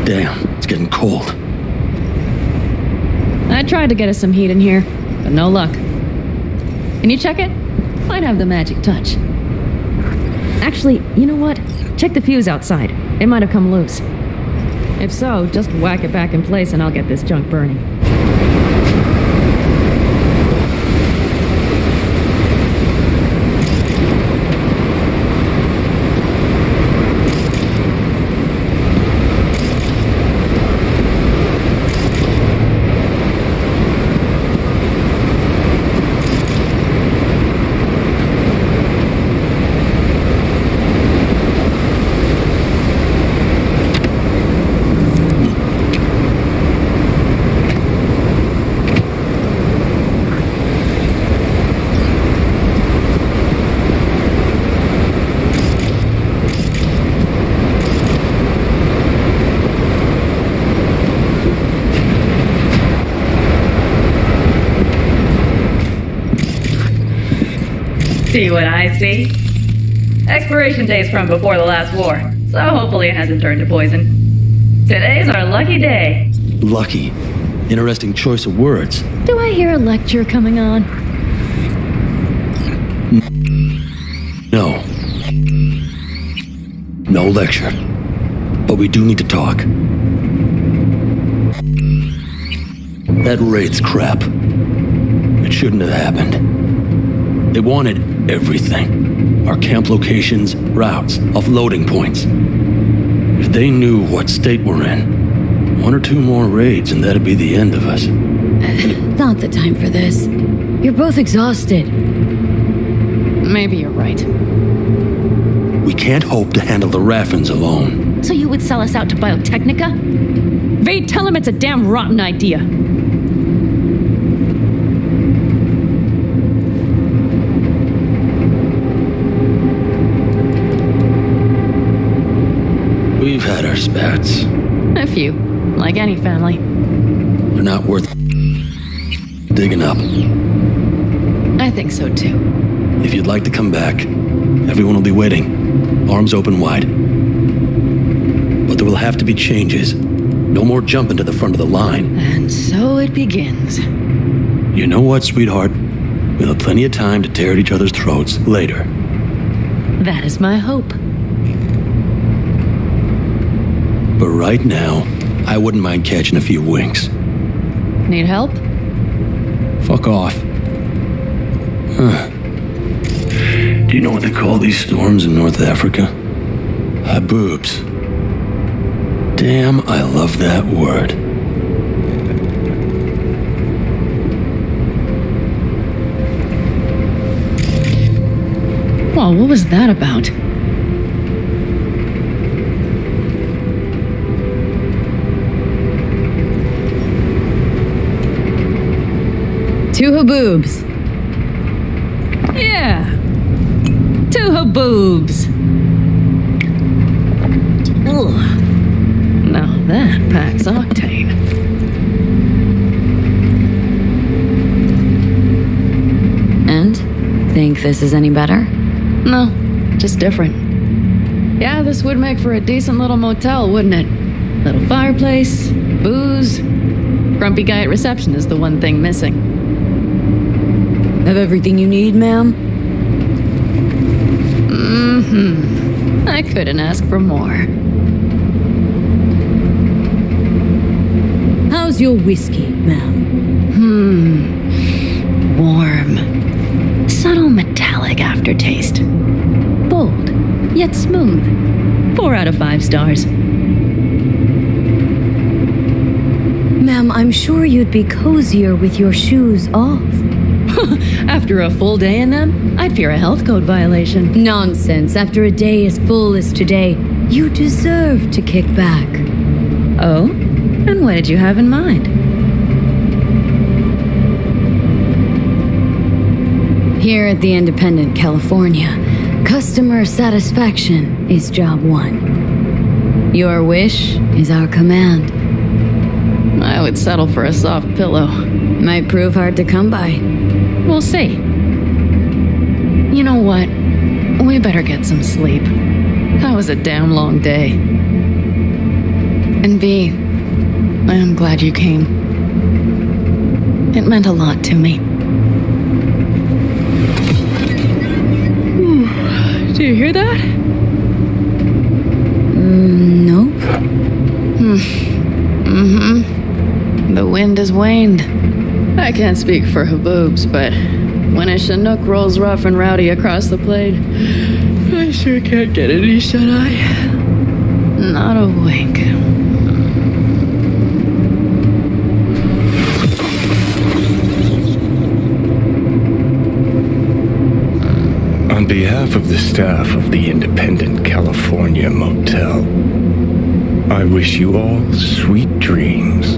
Damn, it's getting cold. I tried to get us some heat in here, but no luck. Can you check it? Might have the magic touch. Actually, you know what? Check the fuse outside. It might have come loose. If so, just whack it back in place and I'll get this junk burning. See what I see? Expiration date's from before the last war, so hopefully it hasn't turned to poison. Today's our lucky day. Lucky. Interesting choice of words. Do I hear a lecture coming on? No. No lecture. But we do need to talk. That raid's crap. It shouldn't have happened. They wanted everything. Our camp locations, routes, offloading points. If they knew what state we're in, 1 or 2 more raids and that'd be the end of us. Not the time for this. You're both exhausted. Maybe you're right. We can't hope to handle the Raffins alone. So you would sell us out to Biotechnica? Vade, tell him it's a damn rotten idea. We've had our spats. A few, like any family. They're not worth digging up. I think so too. If you'd like to come back, everyone will be waiting, arms open wide. But there will have to be changes. No more jumping to the front of the line. And so it begins. You know what, sweetheart? We'll have plenty of time to tear at each other's throats later. That is my hope. But right now, I wouldn't mind catching a few winks. Need help? Fuck off. Huh. Do you know what they call these storms in North Africa? Haboobs. Damn, I love that word. Well, what was that about? Two haboobs. Yeah. 2 haboobs. Ugh. Now that packs octane. And? Think this is any better? No, just different. Yeah, this would make for a decent little motel, wouldn't it? Little fireplace, booze. Grumpy guy at reception is the one thing missing. Have everything you need, ma'am? Mm-hmm. I couldn't ask for more. How's your whiskey, ma'am? Warm. Subtle metallic aftertaste. Bold, yet smooth. 4 out of 5 stars. Ma'am, I'm sure you'd be cozier with your shoes off. After a full day in them, I'd fear a health code violation. Nonsense. After a day as full as today, you deserve to kick back. Oh? And what did you have in mind? Here at the Independent, California, customer satisfaction is job 1. Your wish is our command. I would settle for a soft pillow. Might prove hard to come by. We'll see. You know what? We better get some sleep. That was a damn long day. And V, I am glad you came. It meant a lot to me. Do you hear that? Nope. The wind has waned. I can't speak for haboobs, but when a Chinook rolls rough and rowdy across the plain, I sure can't get any shut-eye. Not a wink. On behalf of the staff of the Independent California Motel, I wish you all sweet dreams.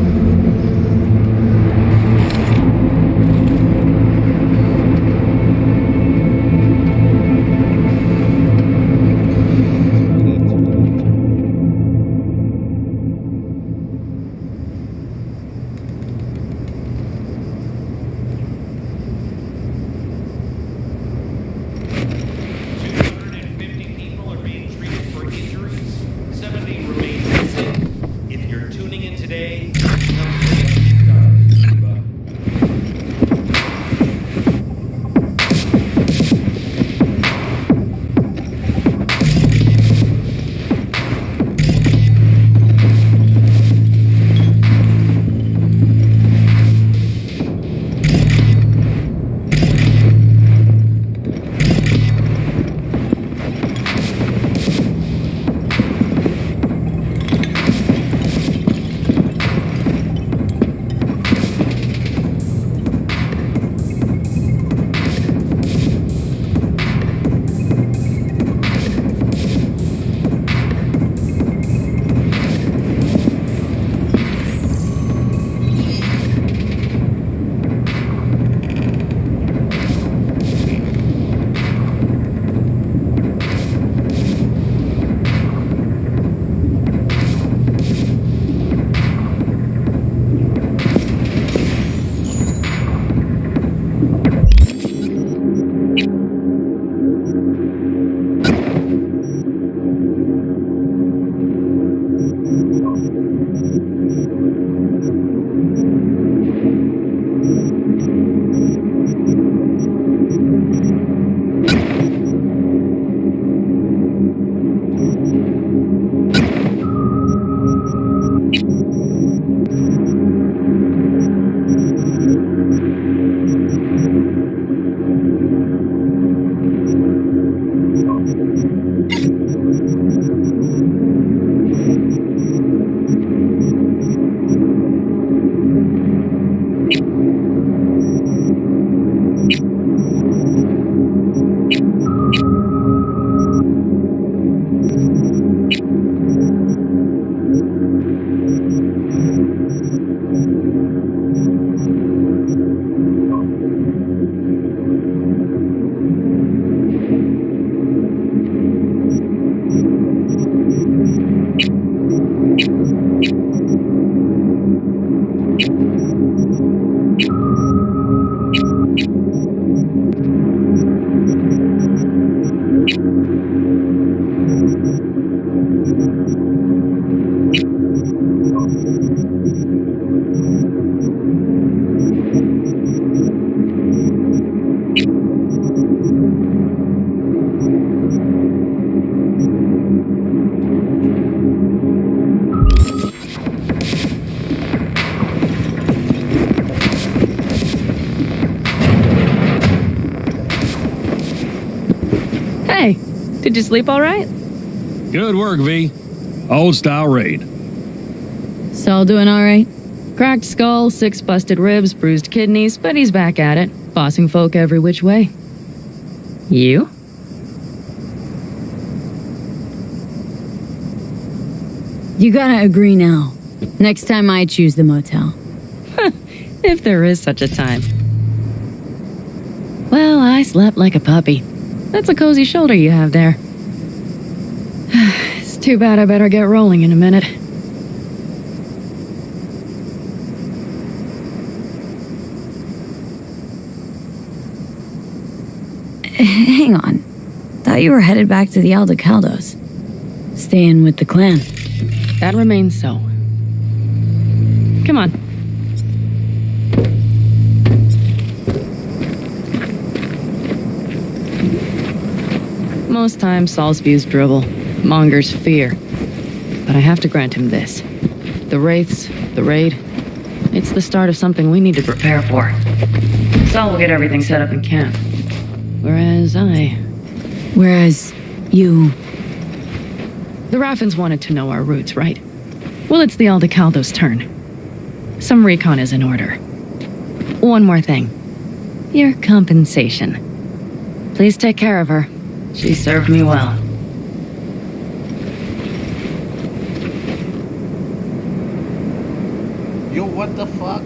Hey, did you sleep all right? Good work, V. Old style raid. Saul doing all right? Cracked skull, 6 busted ribs, bruised kidneys, but he's back at it, bossing folk every which way. You? You gotta agree now. Next time I choose the motel. If there is such a time. Well, I slept like a puppy. That's a cozy shoulder you have there. It's too bad I better get rolling in a minute. Hang on. Thought you were headed back to the Aldecaldos. Staying with the clan. That remains so. Come on. Most times Saul spews drivel, mongers fear. But I have to grant him this. The wraiths, the raid, it's the start of something we need to prepare for. Saul will get everything set up in camp. Whereas you... The Raffins wanted to know our roots, right? Well, it's the Aldecaldos' turn. Some recon is in order. One more thing. Your compensation. Please take care of her. She served me well. Yo, what the fuck?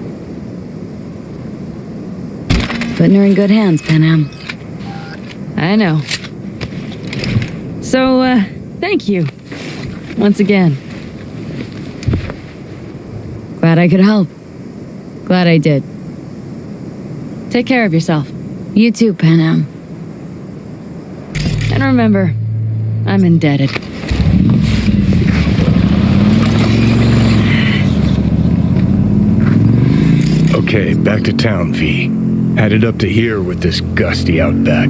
Putting her in good hands, Panam. I know. So, thank you. Once again. Glad I could help. Glad I did. Take care of yourself. You too, Panam. And remember, I'm indebted. Okay, back to town, V. Headed up to here with this gusty outback.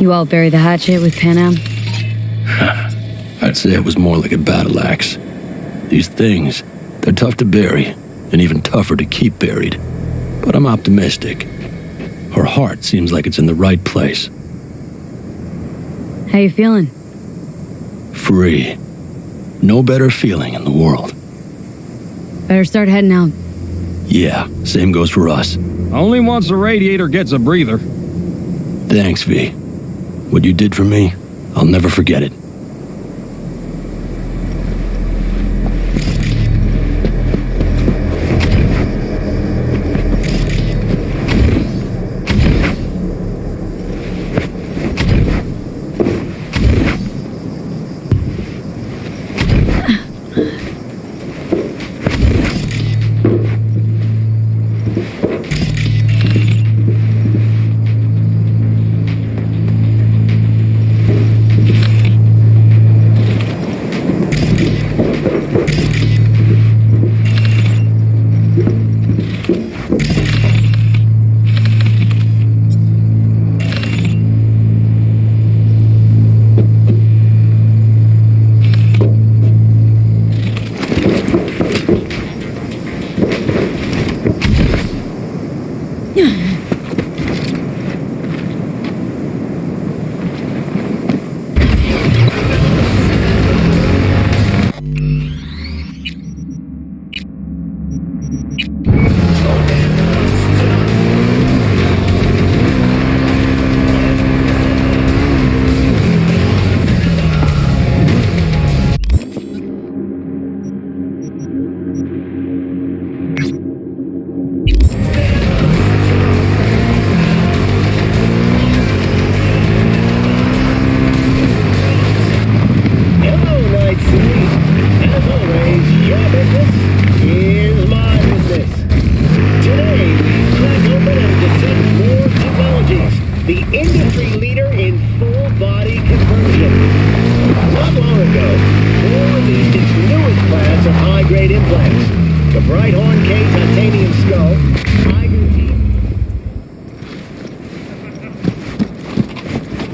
You all bury the hatchet with Panam? I'd say it was more like a battle axe. These things, they're tough to bury, and even tougher to keep buried. But I'm optimistic. Her heart seems like it's in the right place. How you feeling? Free. No better feeling in the world. Better start heading out. Yeah, same goes for us. Only once a radiator gets a breather. Thanks, V. What you did for me, I'll never forget it.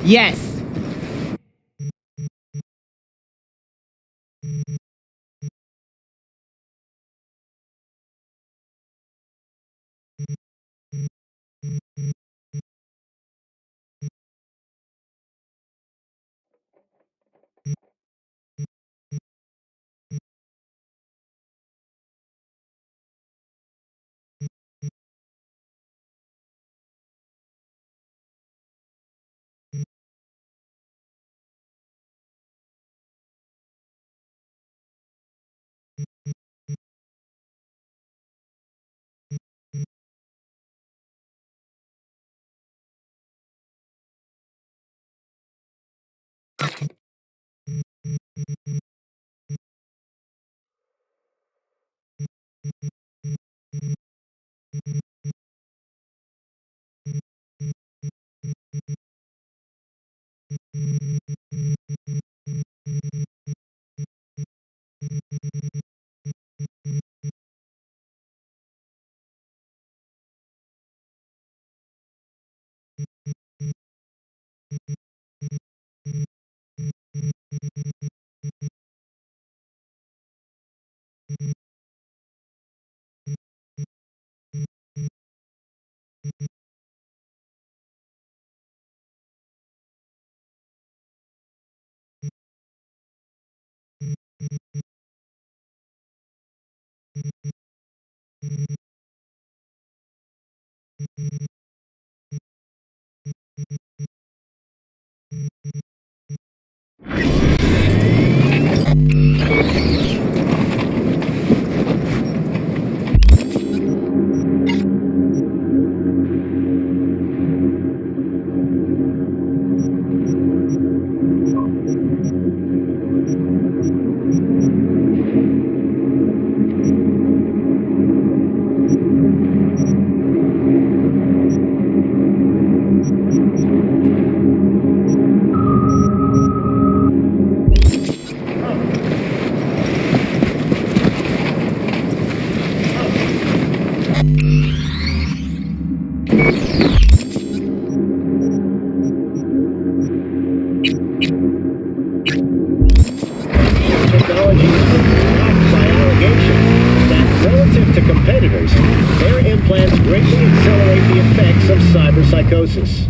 Yes. technologies were blocked by allegations that, relative to competitors, their implants greatly accelerate the effects of cyberpsychosis.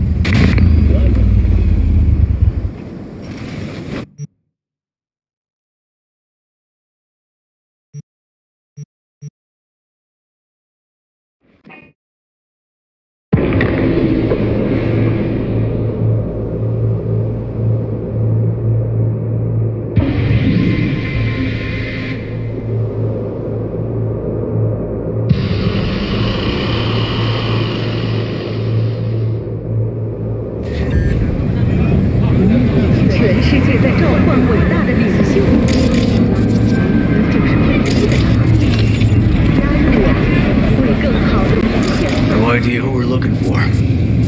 No idea who we're looking for.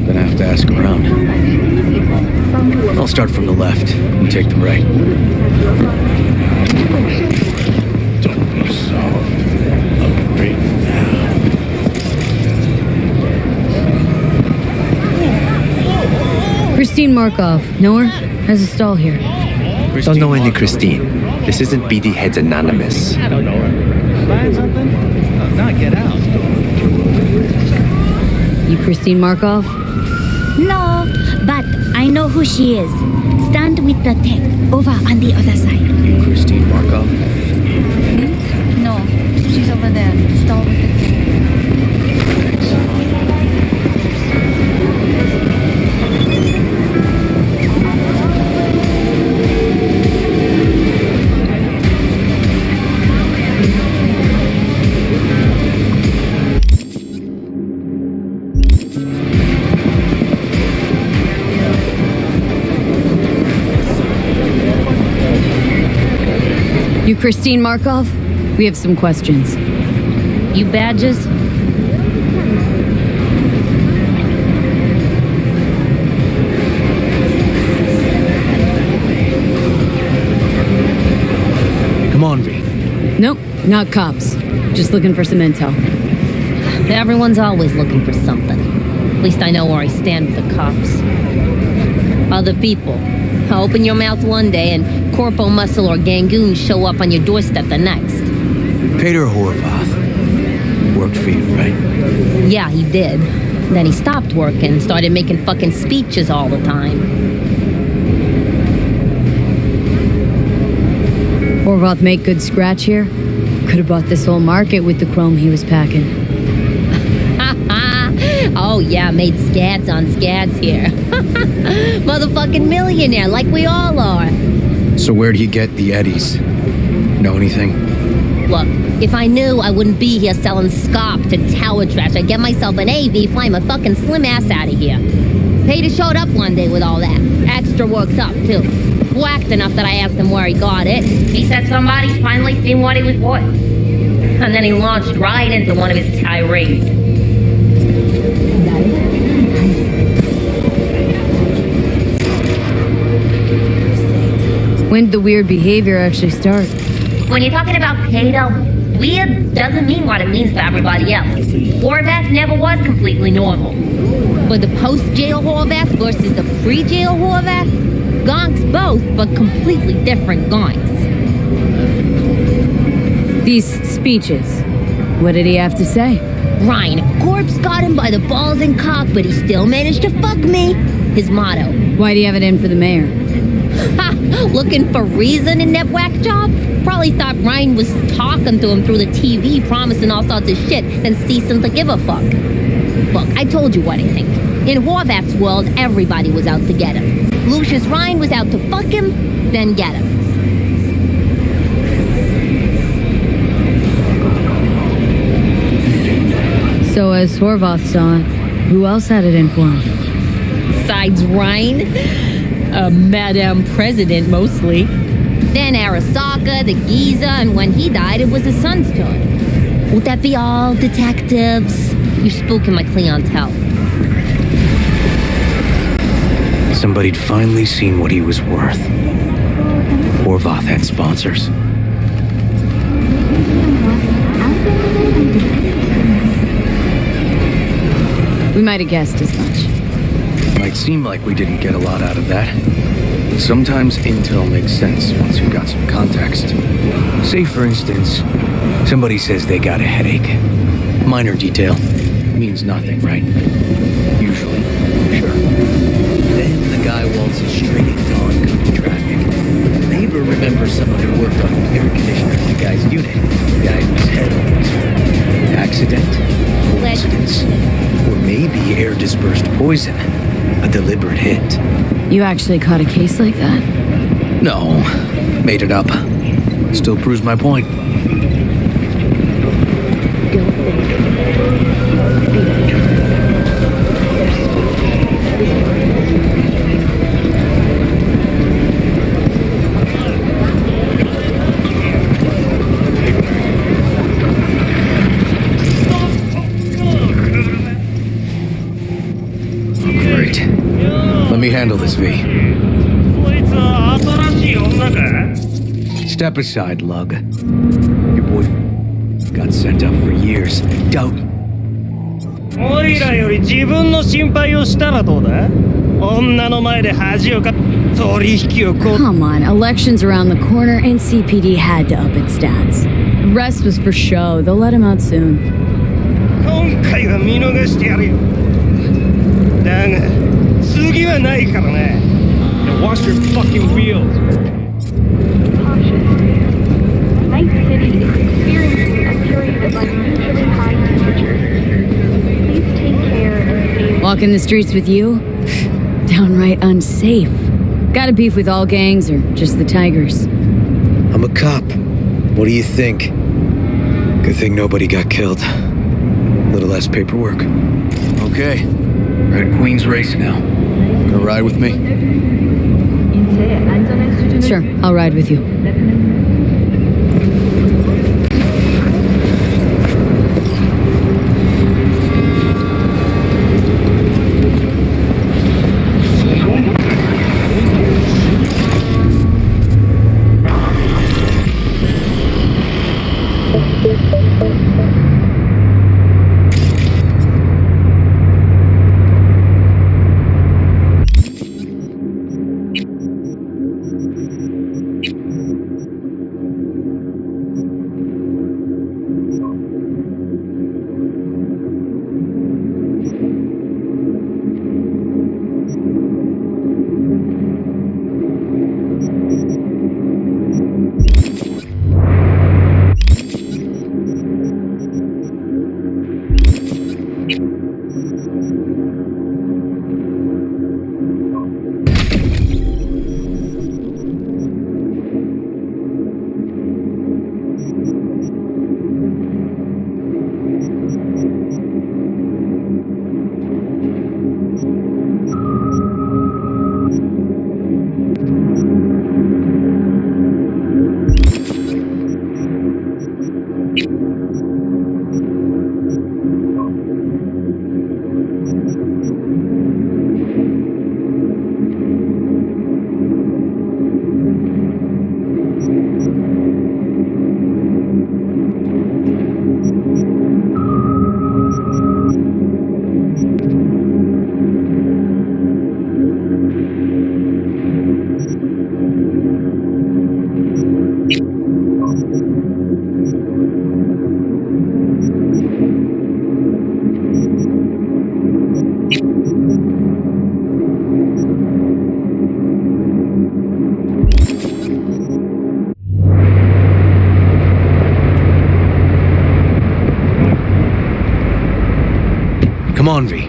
Gonna have to ask around. I'll start from the left and take the right. Don't be so afraid now. Christine Markov. Know her? Has a stall here. Don't know any Christine. This isn't BD Heads Anonymous. I don't know her. Find something? Not get out. You Christine Markov? No, but I know who she is. Stand with the tech over on the other side. You Christine Markov? No, she's over there. Stall with the tech. You Christine Markov? We have some questions. You badges? Come on, V. Nope, not cops. Just looking for some intel. Everyone's always looking for something. At least I know where I stand with the cops. Other people. Open your mouth one day and Corpo Muscle or Gangoon show up on your doorstep the next. Peter Horvath. Worked for you, right? Yeah, he did. Then he stopped working and started making fucking speeches all the time. Horvath make good scratch here? Could have bought this whole market with the chrome he was packing. Oh yeah, made scads on scads here. Motherfucking millionaire, like we all are. So where'd he get the eddies? Know anything? Look, if I knew, I wouldn't be here selling scop to tower trash. I'd get myself an AV, fly my fucking slim ass out of here. Peter showed up one day with all that. Extra worked up, too. Whacked enough that I asked him where he got it. He said somebody's finally seen what he was worth. And then he launched right into one of his tirades. When did the weird behavior actually start? When you're talking about Peter, weird doesn't mean what it means for everybody else. Horvath never was completely normal. But the post-jail Horvath versus the pre-jail Horvath? Gonks both, but completely different gonks. These speeches, what did he have to say? Ryan, corpse got him by the balls and cock, but he still managed to fuck me. His motto. Why'd he have it in for the mayor? Ha! Looking for reason in that whack job? Probably thought Ryan was talking to him through the TV, promising all sorts of shit, then ceasing to give a fuck. Look, I told you what I think. In Horvath's world, everybody was out to get him. Lucius Ryan was out to fuck him, then get him. So as Horvath saw it, who else had it in for him? Besides Ryan? Madame President, mostly. Then Arasaka, the Giza, and when he died, it was his son's turn. Would that be all, detectives? You're spooking my clientele. Somebody'd finally seen what he was worth. Horvath had sponsors. We might have guessed as much. Might seem like we didn't get a lot out of that. Sometimes intel makes sense once you got some context. Say, for instance, somebody says they got a headache. Minor detail. Means nothing, right? Usually. Sure. Then the guy waltzes straight into oncoming traffic. The neighbor remembers someone who worked on the air conditioner in the guy's unit. The guy whose head always hurt. Accident? Coincidence? Or maybe air-dispersed poison. A deliberate hit. You actually caught a case like that? No. Made it up. Still proves my point. Great. Let me handle this, V. Step aside, Lug. Your boy got sent up for years. Doubt. おいらより自分の心配をしたらどうだ？女の前で恥をか取引をこう。 Come on, elections around the corner and CPD had to up its stats. The rest was for show. They'll let him out soon. 今回は見逃してやるよ。だが次はないからね。Watch your fucking wheels. Night City is experiencing a period of unusually high temperatures. Please take care and stay. Walking the streets with you? Downright unsafe. Got a beef with all gangs or just the Tigers? I'm a cop. What do you think? Good thing nobody got killed. Little less paperwork. Okay. Red Queen's race now. Gonna ride with me? Sure, I'll ride with you. Come on, V.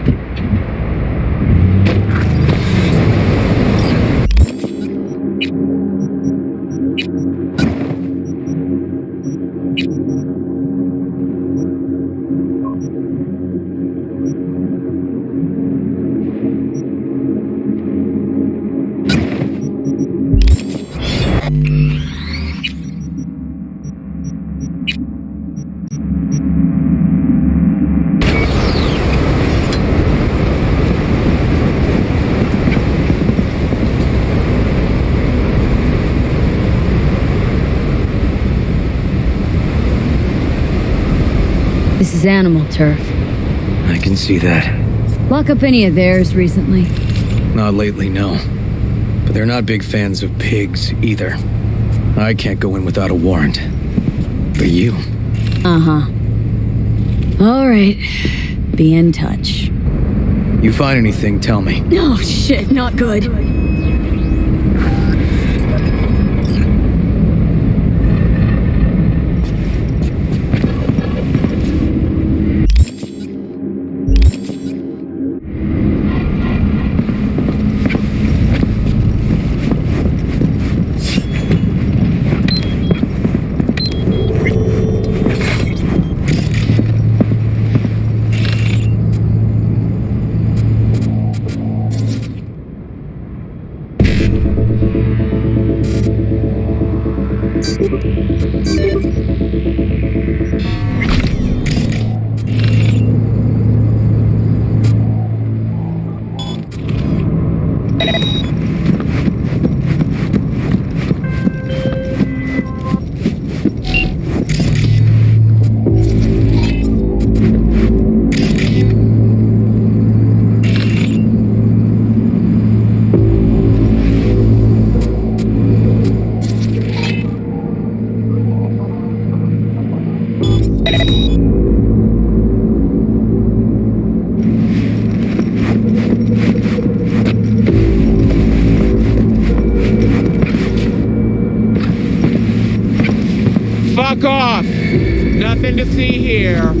This is animal turf. I can see that. Lock up any of theirs recently? Not lately, no. But they're not big fans of pigs either. I can't go in without a warrant. for you. Uh-huh. All right. Be in touch. You find anything, tell me. Oh, shit, not good. Fuck off! Nothing to see here.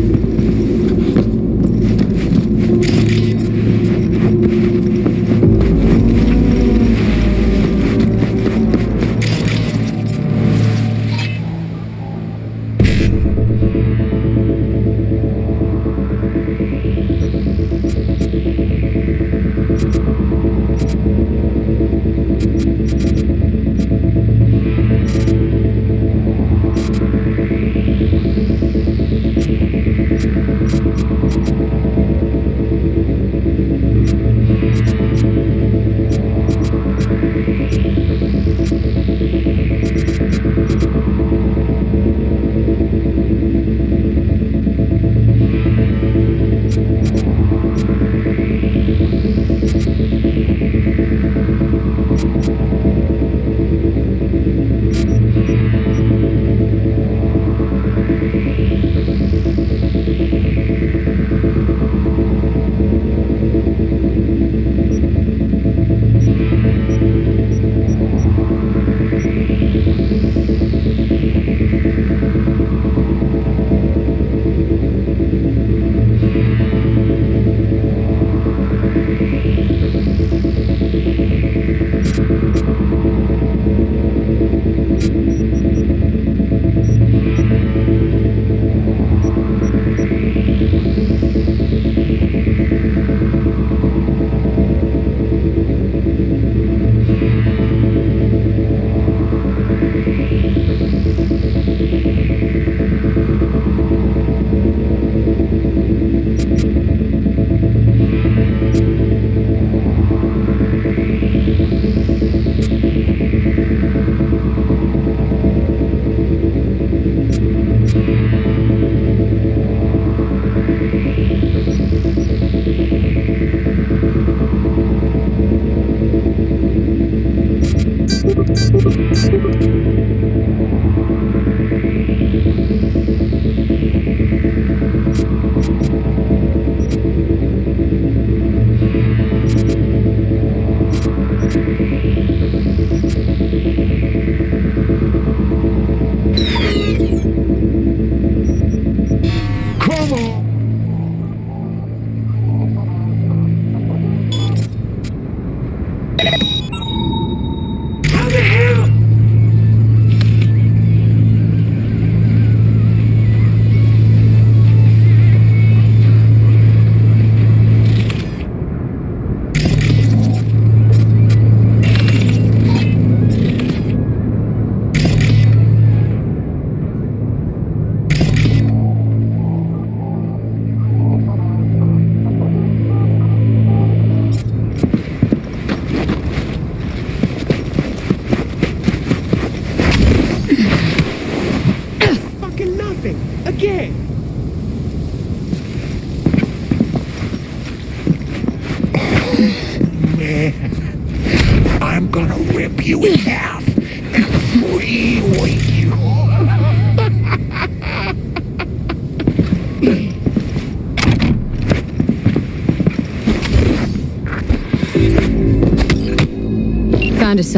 I'm gonna rip you in half and freeway you.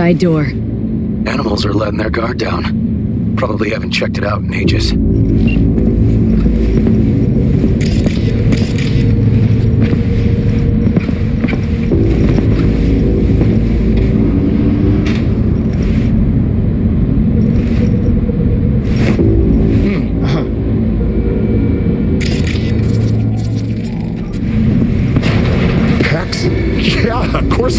side door. Animals are letting their guard down. Probably haven't checked it out in ages. Yeah, of course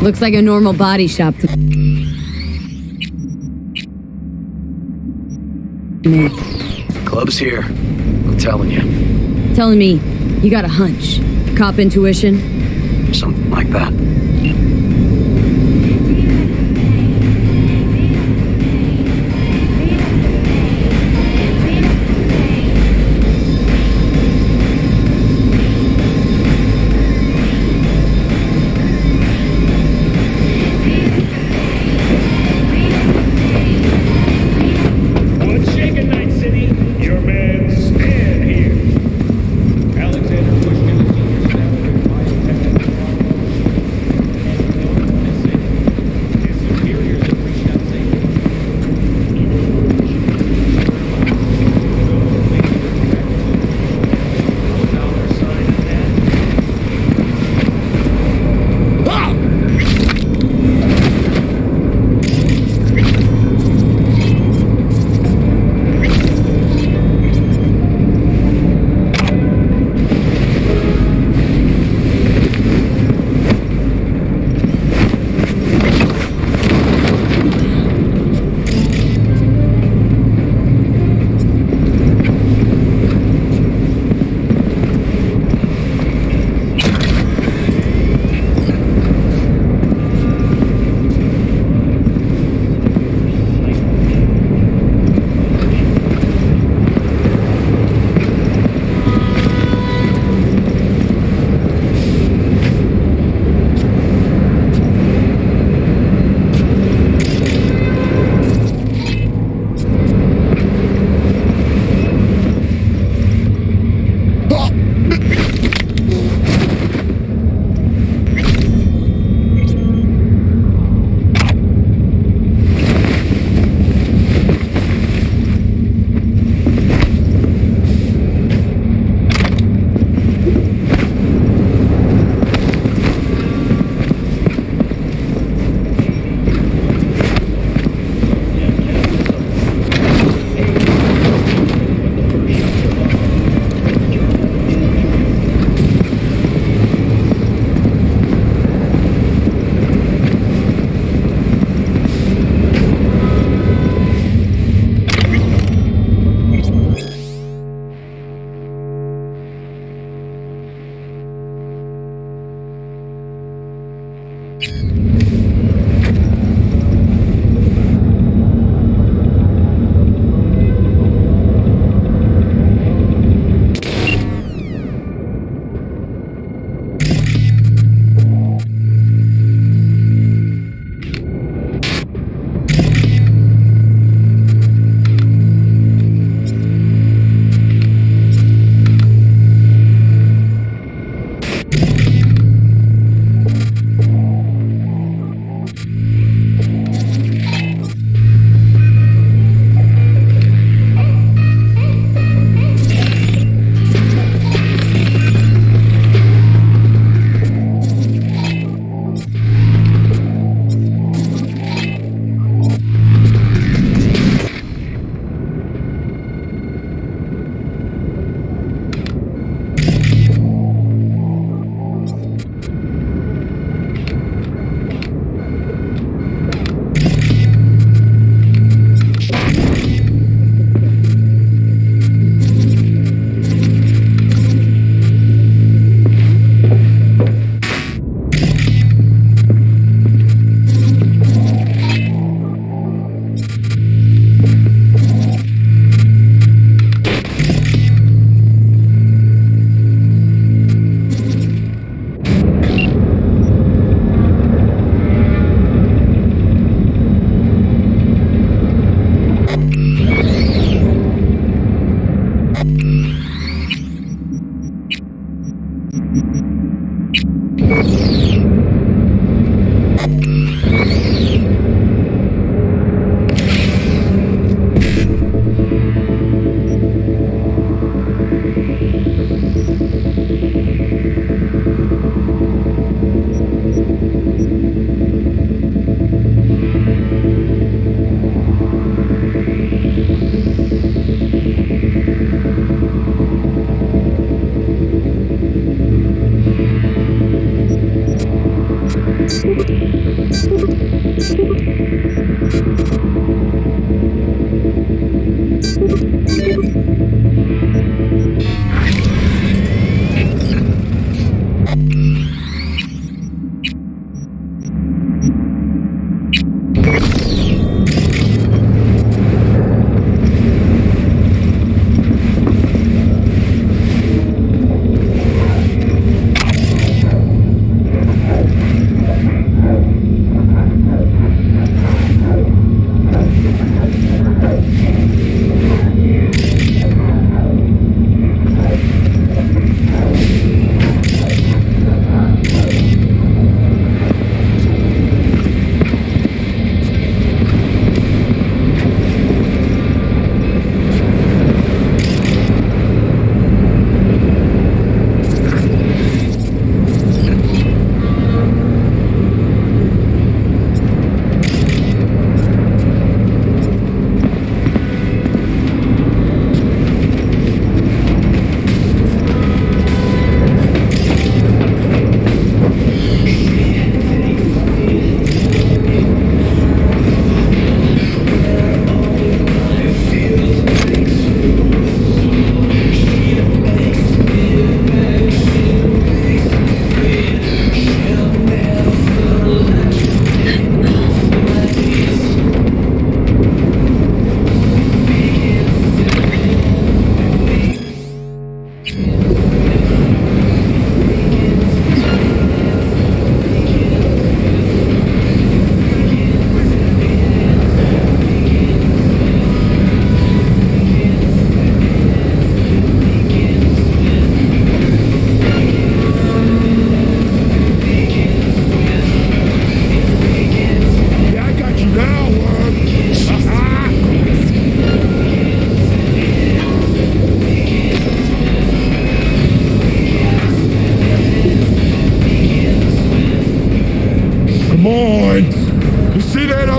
Looks like a normal body shop to me. Club's here. I'm telling you. Telling me you got a hunch. Cop intuition? Something like that.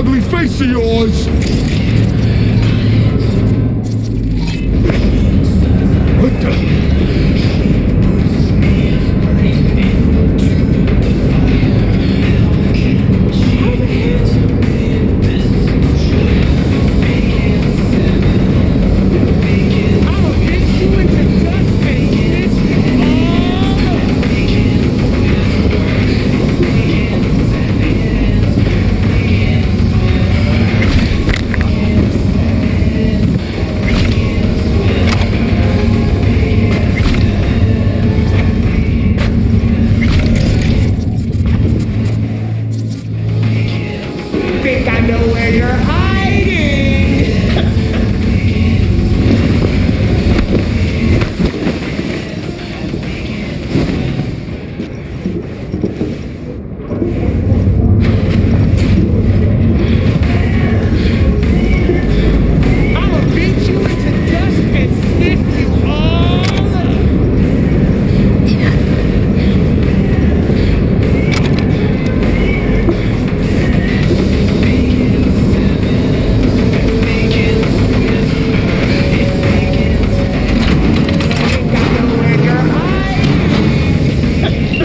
ugly face of yours! What the?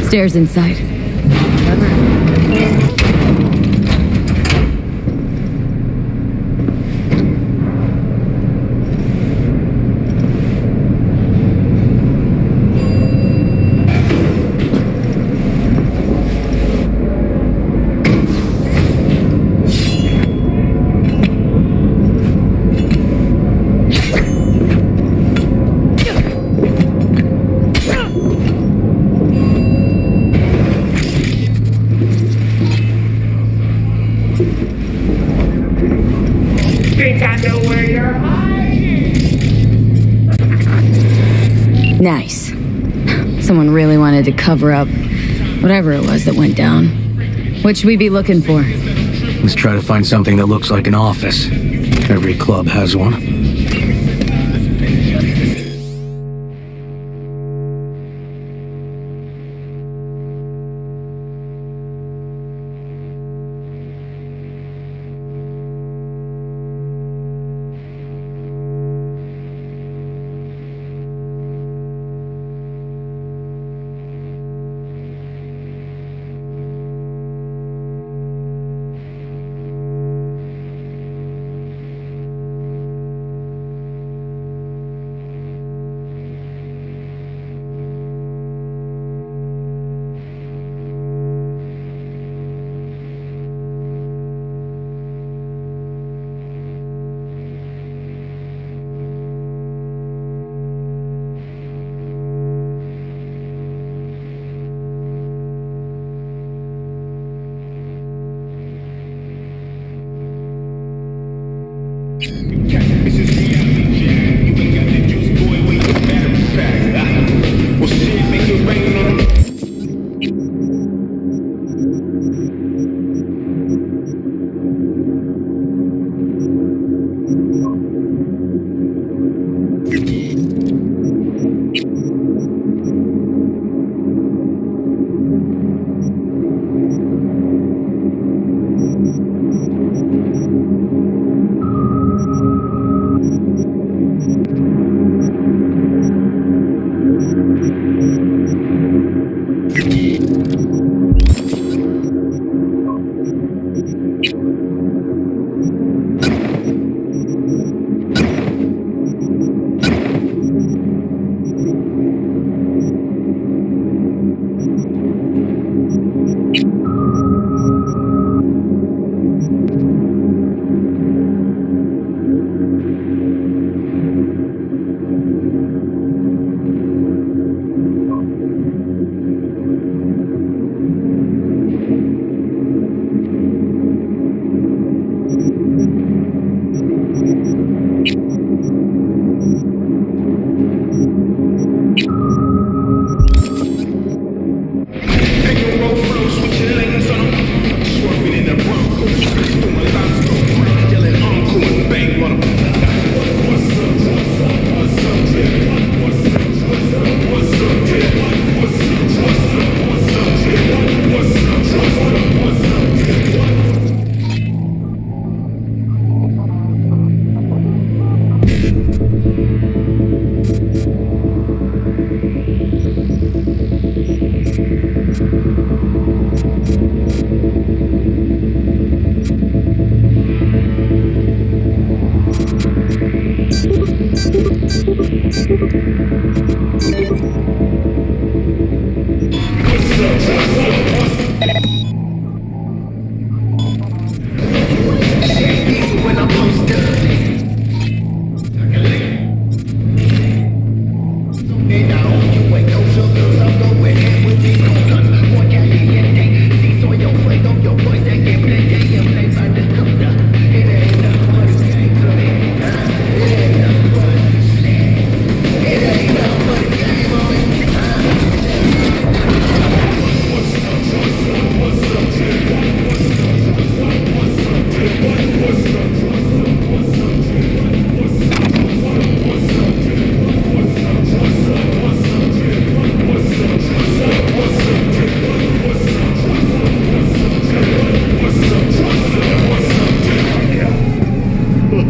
Stairs inside. Nice. Someone really wanted to cover up whatever it was that went down. What should we be looking for? Let's try to find something that looks like an office. Every club has one.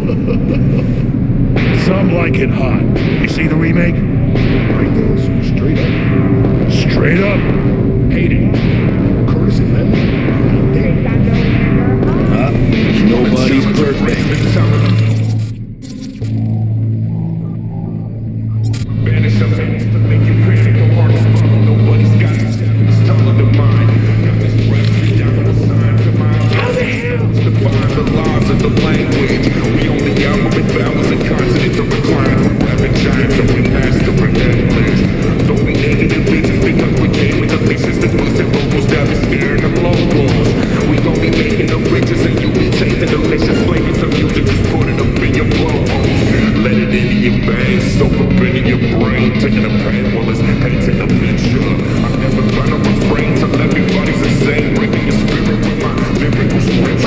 Some like it hot. You see the remake? Straight up. Straight up. Hate it. Curtis and Lemon? Nobody's perfect. Banish the things to make you create the heart of fun. Nobody's got it. It's all of the mind. Got this breath down the sign to my how the hell to find the laws of the language. We only got what we found was a consonant of recline. Rapping giants of we master English. Don't be negative bitches because we came with the pieces that boosted vocals that be scaring them locals. We gon' be making the riches and you be tasting delicious flavors of music. Just put it up in your blowholes. Let it into your veins, soak up into your brain. Taking a pain while it's painting a picture. I never find a refrain till everybody's the same. Breaking your spirit with my lyrical switch.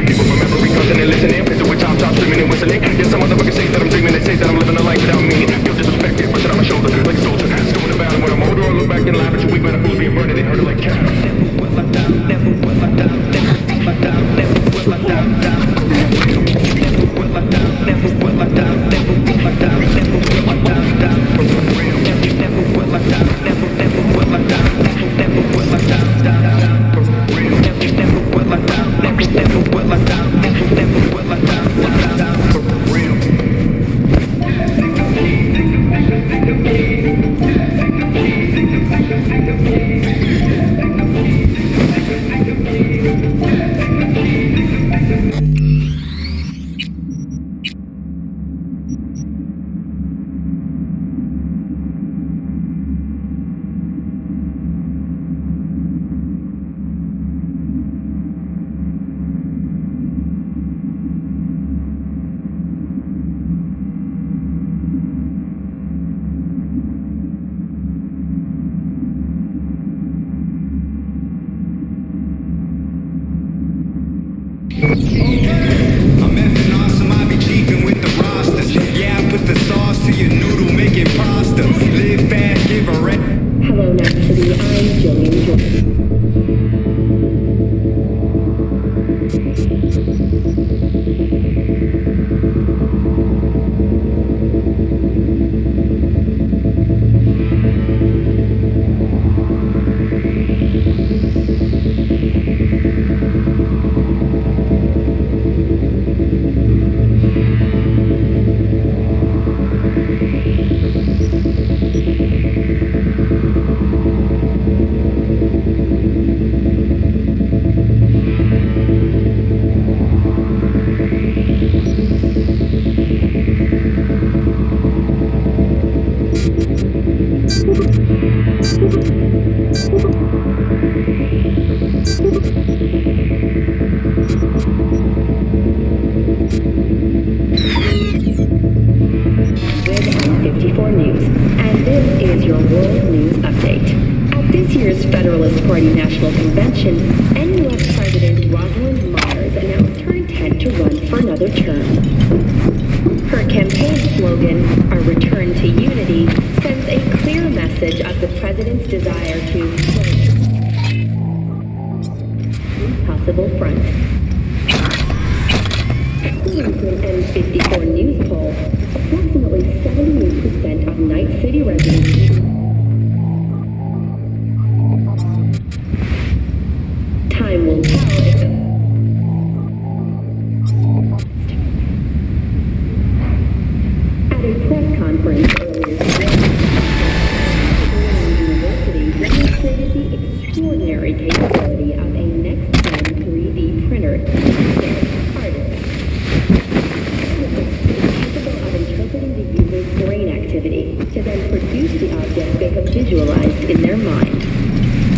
People remember me cussing and listening. Pissing with top screaming and whistling. Yeah, some motherfuckers say that I'm dreaming. They say that I'm living a life without meaning. Feel disrespected, but on my shoulder like a soldier. Going to battle when I'm older. I look back and laugh at you. We better fools being burned. They heard it like cattle. Never will I die. Never will I die. Never will I die. Never will I die. Never will I die. Never will I die. Never will I die. Never will I die. Never will I die. Never will I die. Never will I die. Never will I die. Never will I die. Never will I die. Never will I die. For real. I'm effing awesome, I be chiefing with the rosters. Yeah, I put the sauce to your noodle, making pasta. Live fast, give a rent. Hello, Night City. I'm Jillian Jordan. slogan, "Our Return to Unity," sends a clear message of the President's desire to possible front. According to an M54 news poll, approximately 78% of Night City residents time will tell if at a press conference earlier today, University demonstrated the extraordinary capability of a next-gen 3D printer, Artifact. Capable of interpreting the user's brain activity to then produce the object they have visualized in their mind.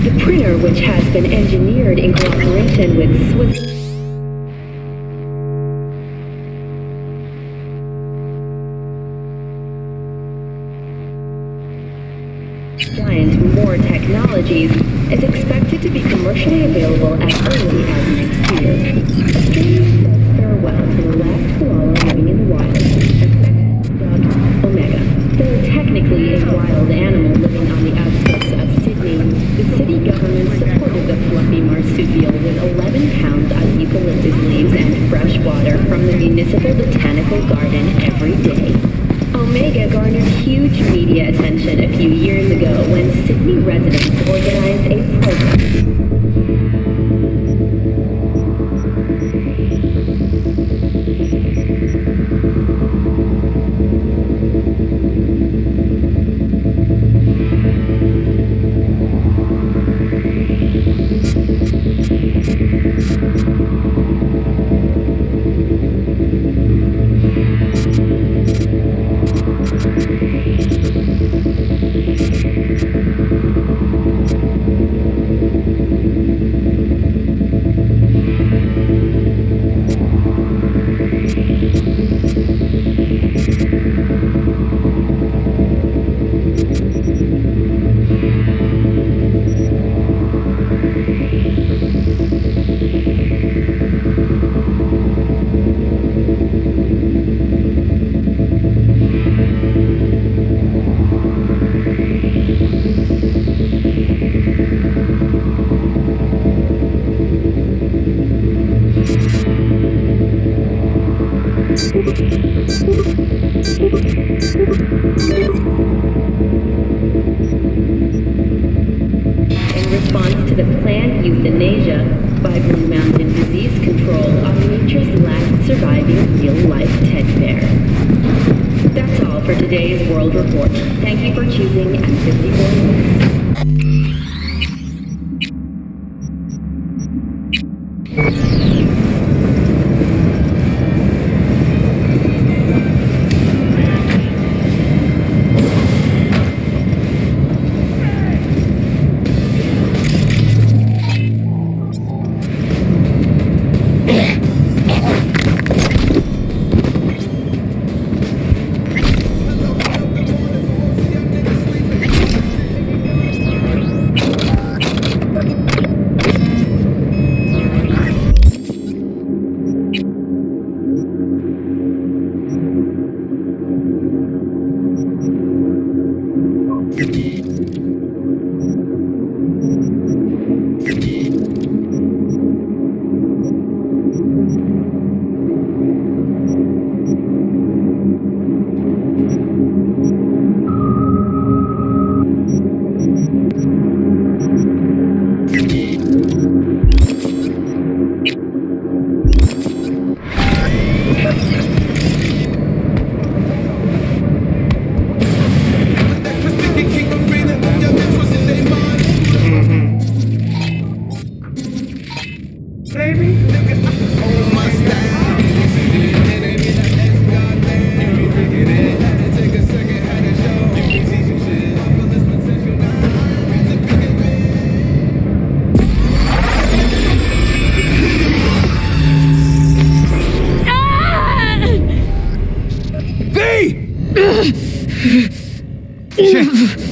The printer, which has been engineered in cooperation with Swiss giant More Technologies, is expected to be commercially available as early as next year. Australia says farewell to the last koala living in the wild, dubbed Omega. Though technically a wild animal living on the outskirts of Sydney, the city government supported the fluffy marsupial with 11 pounds of eucalyptus leaves and fresh water from the municipal botanical garden every day. Omega garnered huge media attention a few years ago when Sydney residents organized a program. In response to the planned euthanasia by Blue Mountain Disease Control of nature's last surviving real-life teddy bear. That's all for today's World Report. Thank you for choosing M54 News.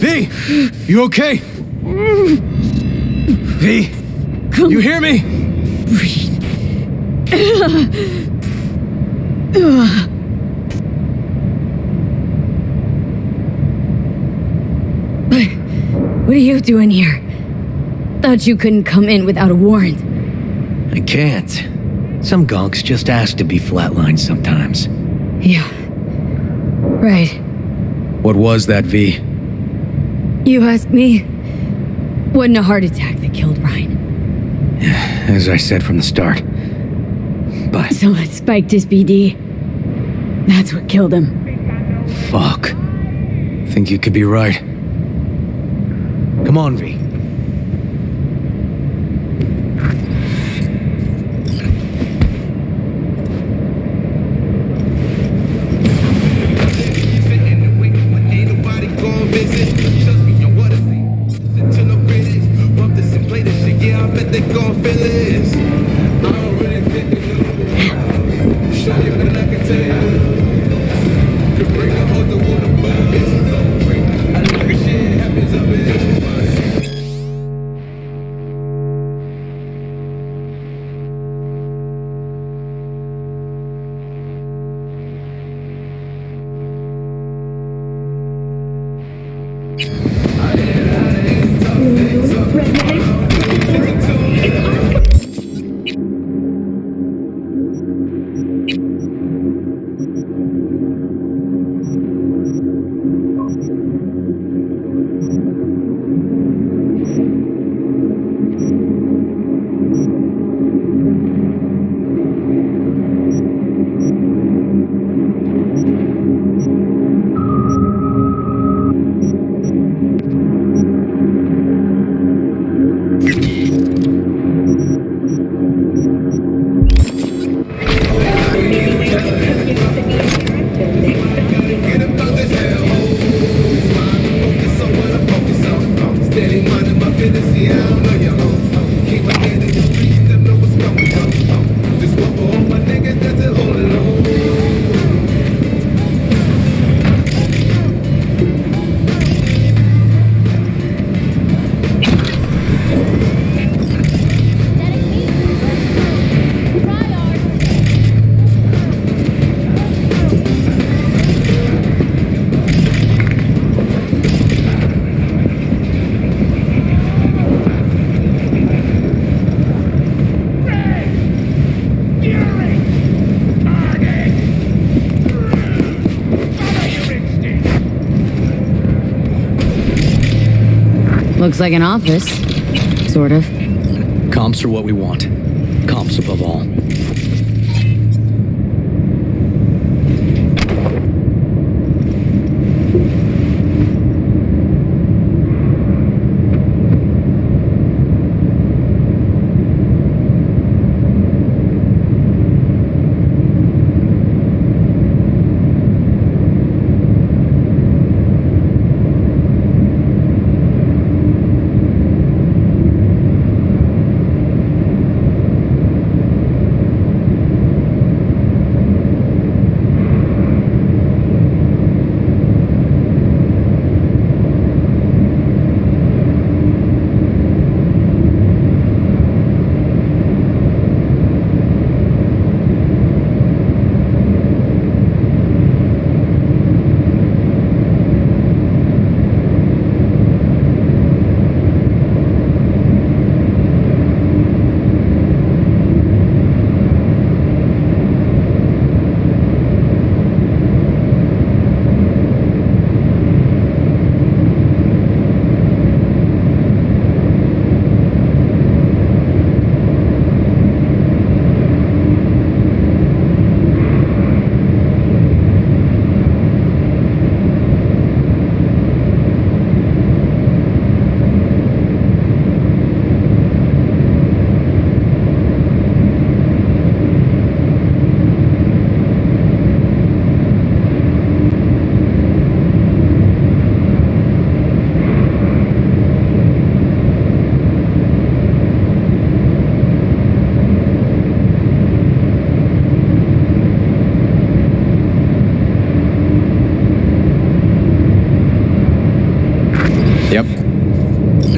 V! You okay? V! You hear me? What are you doing here? Thought you couldn't come in without a warrant. I can't. Some gonks just ask to be flatlined sometimes. Yeah. Right. What was that, V? You asked me? Wasn't a heart attack that killed Ryan. As I said from the start. But... So it spiked his BD. That's what killed him. Fuck. Think you could be right. Come on, V. Looks like an office. Sort of. Comps are what we want. Comps above all.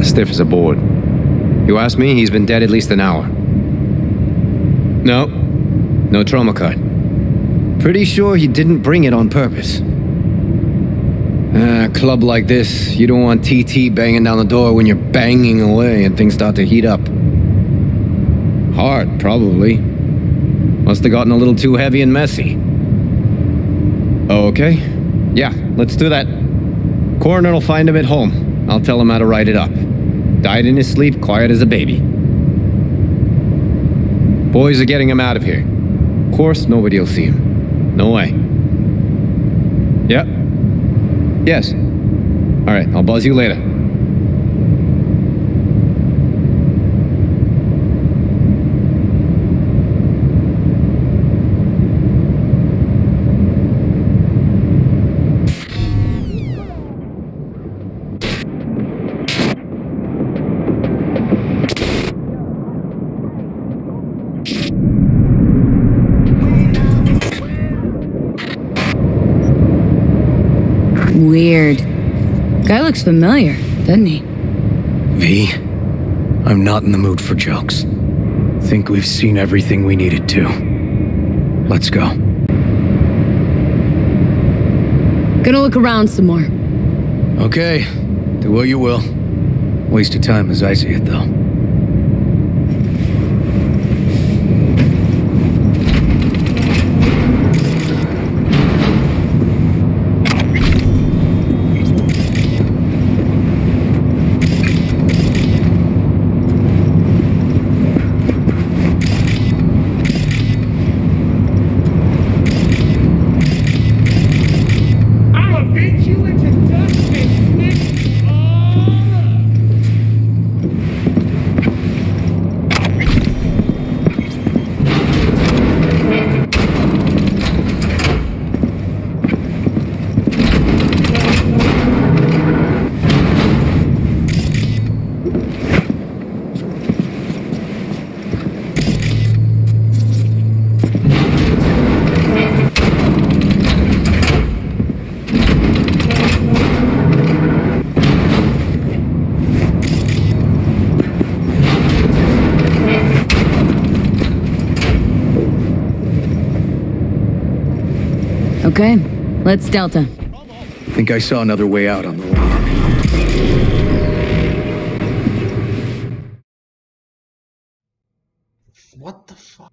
Stiff as a board. You ask me, he's been dead at least an hour. No trauma card. Pretty sure he didn't bring it on purpose. A club like this, you don't want TT banging down the door when you're banging away and things start to heat up. Hard, probably. Must have gotten a little too heavy and messy. Okay. Yeah, let's do that. Coroner will find him at home. I'll tell him how to write it up. Died in his sleep, quiet as a baby. Boys are getting him out of here. Of course, nobody will see him. No way. Yep. Yes. All right, I'll buzz you later. Weird. Guy looks familiar, doesn't he? V, I'm not in the mood for jokes. Think we've seen everything we needed to. Let's go. Gonna look around some more. Okay, do what you will. Waste of time as I see it, though. Okay, let's Delta. Think I saw another way out on the wall. What the fuck?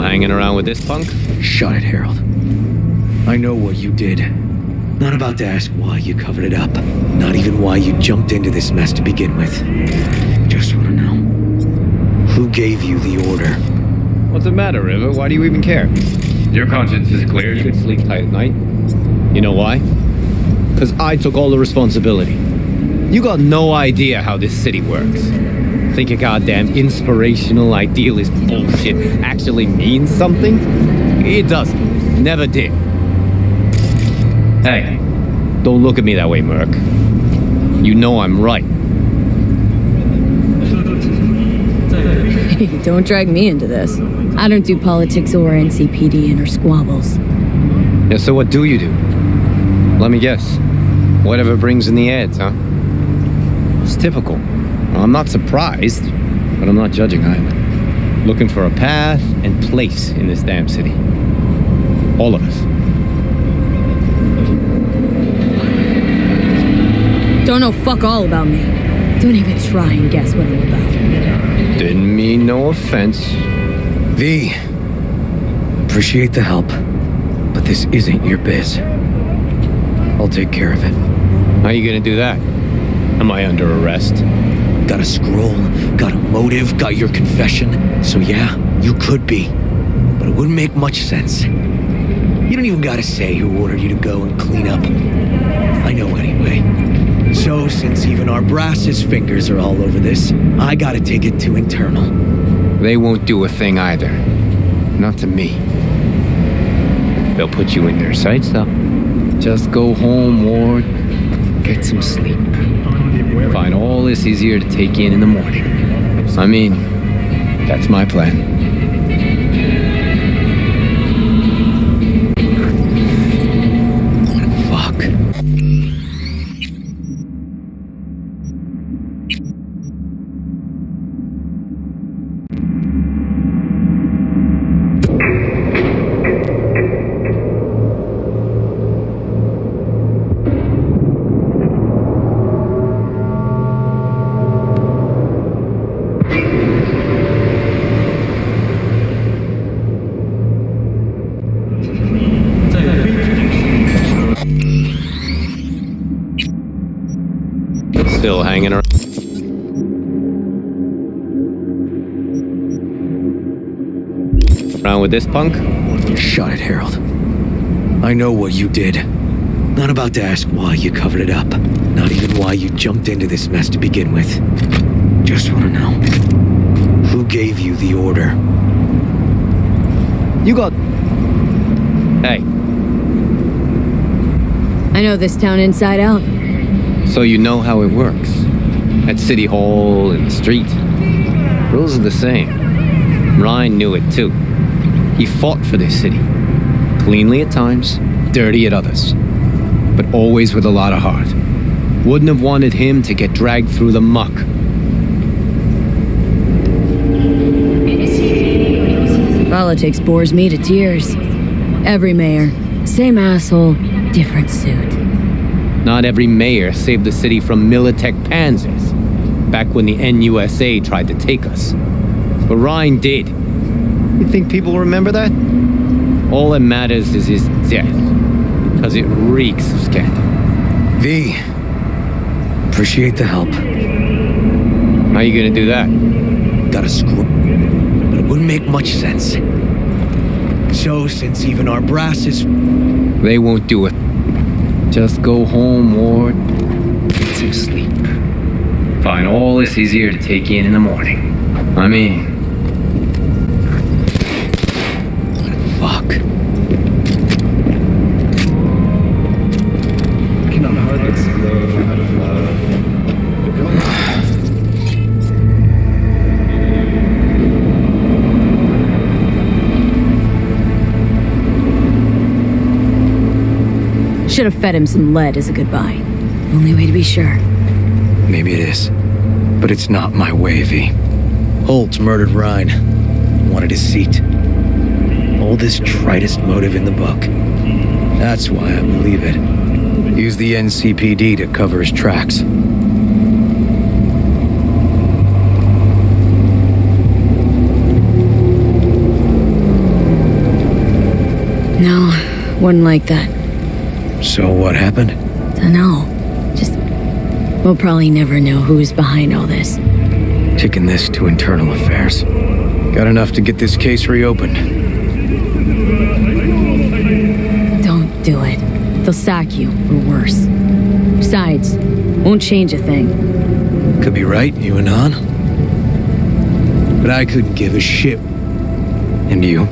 Hanging around with this punk? Shut it, Harold. I know what you did. Not about to ask why you covered it up. Not even why you jumped into this mess to begin with. Just want to know. Who gave you the order? What's the matter, River? Why do you even care? Your conscience is clear. You can sleep tight at night. You know why? Because I took all the responsibility. You got no idea how this city works. Think your goddamn inspirational idealist bullshit actually means something? It doesn't. Never did. Hey, don't look at me that way, Merc. You know I'm right. Don't drag me into this. I don't do politics or NCPD and her squabbles. Yeah, so what do you do? Let me guess. Whatever brings in the ads, huh? It's typical. Well, I'm not surprised, but I'm not judging either. Looking for a path and place in this damn city. All of us. Don't know fuck all about me. Don't even try and guess what I'm about. Didn't mean no offense. V, appreciate the help, but this isn't your biz. I'll take care of it. How you gonna do that? Am I under arrest? Got a scroll, got a motive, got your confession. So yeah, you could be. But it wouldn't make much sense. You don't even gotta say who ordered you to go and clean up. I know anyway. So since even our brass's fingers are all over this, I gotta take it to internal. They won't do a thing either. Not to me. They'll put you in their sights, though. Just go home, Ward. Get some sleep. Find all this easier to take in the morning. I mean, that's my plan. Still hanging around. Around with this punk? Shut it, Harold. I know what you did. Not about to ask why you covered it up. Not even why you jumped into this mess to begin with. Just want to know. Who gave you the order? You got... Hey. I know this town inside out. So you know how it works. At City Hall, in the street. Rules are the same. Ryan knew it too. He fought for this city. Cleanly at times, dirty at others. But always with a lot of heart. Wouldn't have wanted him to get dragged through the muck. Politics bores me to tears. Every mayor, same asshole, different suit. Not every mayor saved the city from Militech panzers, back when the NUSA tried to take us. But Ryan did. You think people remember that? All that matters is his death, because it reeks of scandal. V, appreciate the help. How you gonna do that? Gotta screw, but it wouldn't make much sense. So, since even our brass is... They won't do it. Just go home, Ward. Get some sleep. Find all this easier to take in the morning. I mean... Fuck. Cannot hardly explain out of love. Should have fed him some lead as a goodbye. Only way to be sure. Maybe it is. But it's not my way, V. Holtz murdered Ryan. Wanted his seat. Oldest, tritest motive in the book. That's why I believe it. Use the NCPD to cover his tracks. No, wouldn't like that. So what happened? Dunno. Just... We'll probably never know who's behind all this. Kicking this to internal affairs. Got enough to get this case reopened. Don't do it. They'll sack you, or worse. Besides, won't change a thing. Could be right, you and on. But I couldn't give a shit. And you?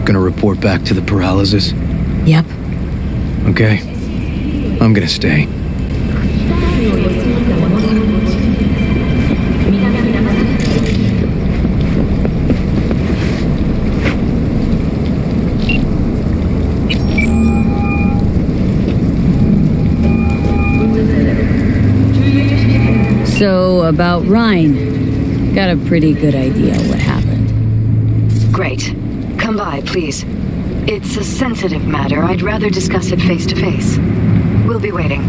Gonna report back to the paralysis? Yep. Okay. I'm gonna stay. So, about Ryan. Got a pretty good idea what happened. Great. Come by, please. It's a sensitive matter. I'd rather discuss it face to face. We'll be waiting.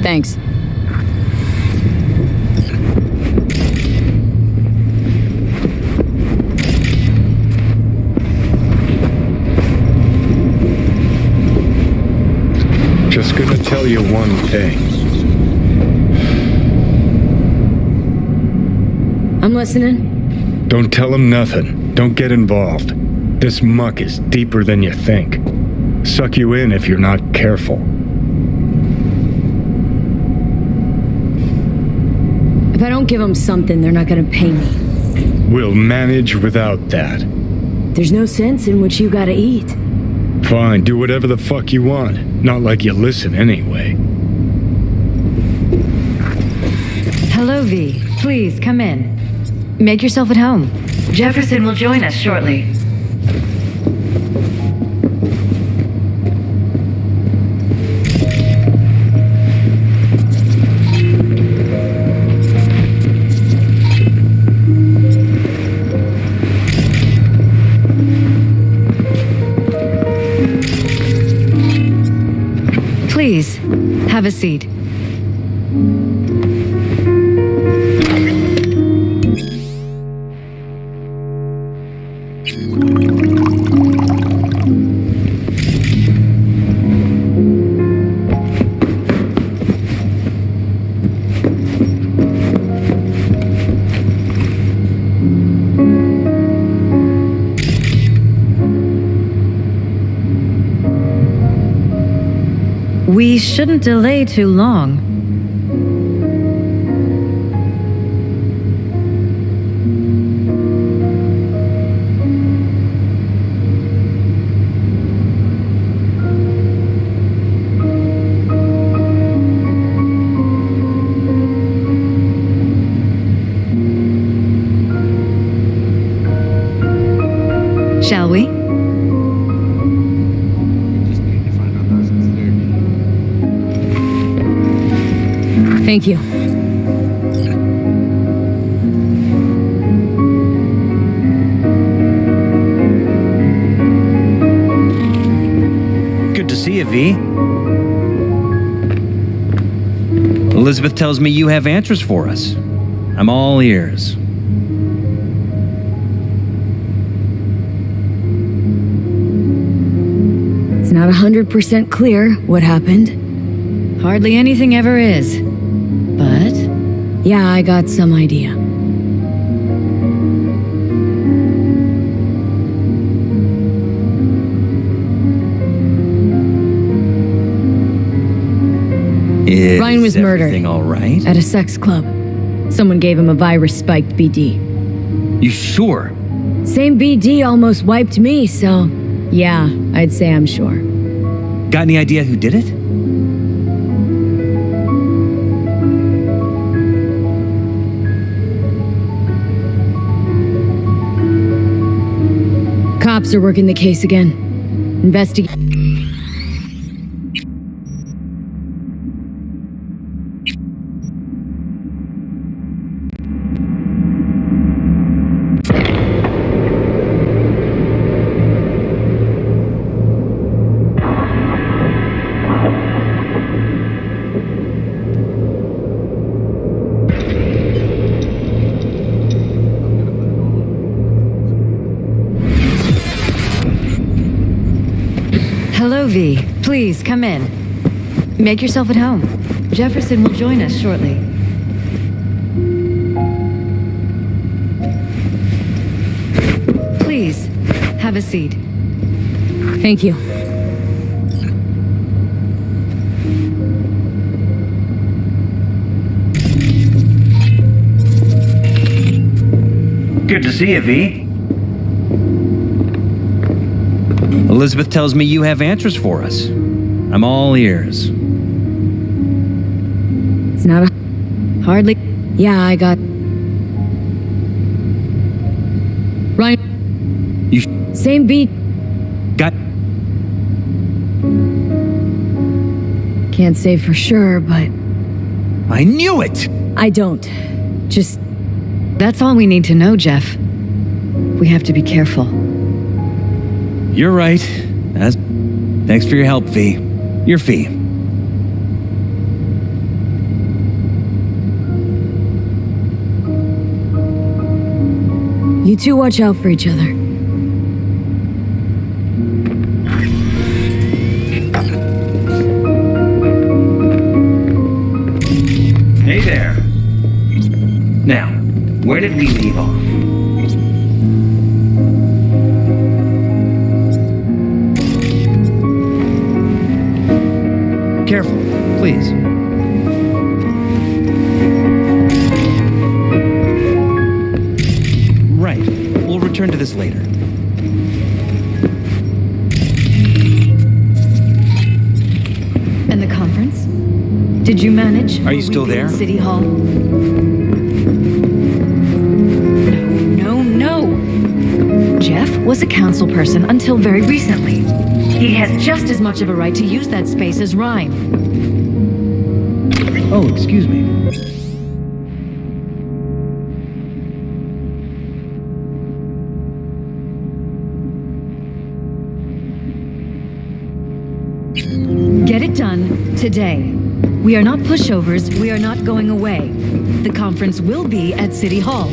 Thanks. Just gonna tell you one thing. I'm listening. Don't tell him nothing. Don't get involved. This muck is deeper than you think. Suck you in if you're not careful. If I don't give them something, they're not gonna pay me. We'll manage without that. There's no sense in what you gotta eat. Fine, do whatever the fuck you want. Not like you listen anyway. Hello, V. Please, come in. Make yourself at home. Jefferson will join us shortly. Please, have a seat. We shouldn't delay too long. Shall we? Thank you. Good to see you, V. Elizabeth tells me you have answers for us. I'm all ears. It's not 100% clear what happened. Hardly anything ever is. But? Yeah, I got some idea. Ryan was murdered. Everything all right? At a sex club. Someone gave him a virus-spiked BD. You sure? Same BD almost wiped me, so... yeah, I'd say I'm sure. Got any idea who did it? Cops are working the case again. Investigate. Hello, V. Please, come in. Make yourself at home. Jefferson will join us shortly. Please, have a seat. Thank you. Good to see you, V. Elizabeth tells me you have answers for us. I'm all ears. It's not a... hardly... yeah, I got... Ryan... You... same beat... got... can't say for sure, but... I knew it! I don't. Just... That's all we need to know, Jeff. We have to be careful. You're right. Thanks for your help, V. Your fee. You two watch out for each other. Hey there. Now, where did we leave off? Careful, please. Right. We'll return to this later. And the conference? Did you manage? Are you still there? City Hall? No. Jeff was a council person until very recently. He has just as much of a right to use that space as Ryan. Oh, excuse me. Get it done today. We are not pushovers. We are not going away. The conference will be at City Hall.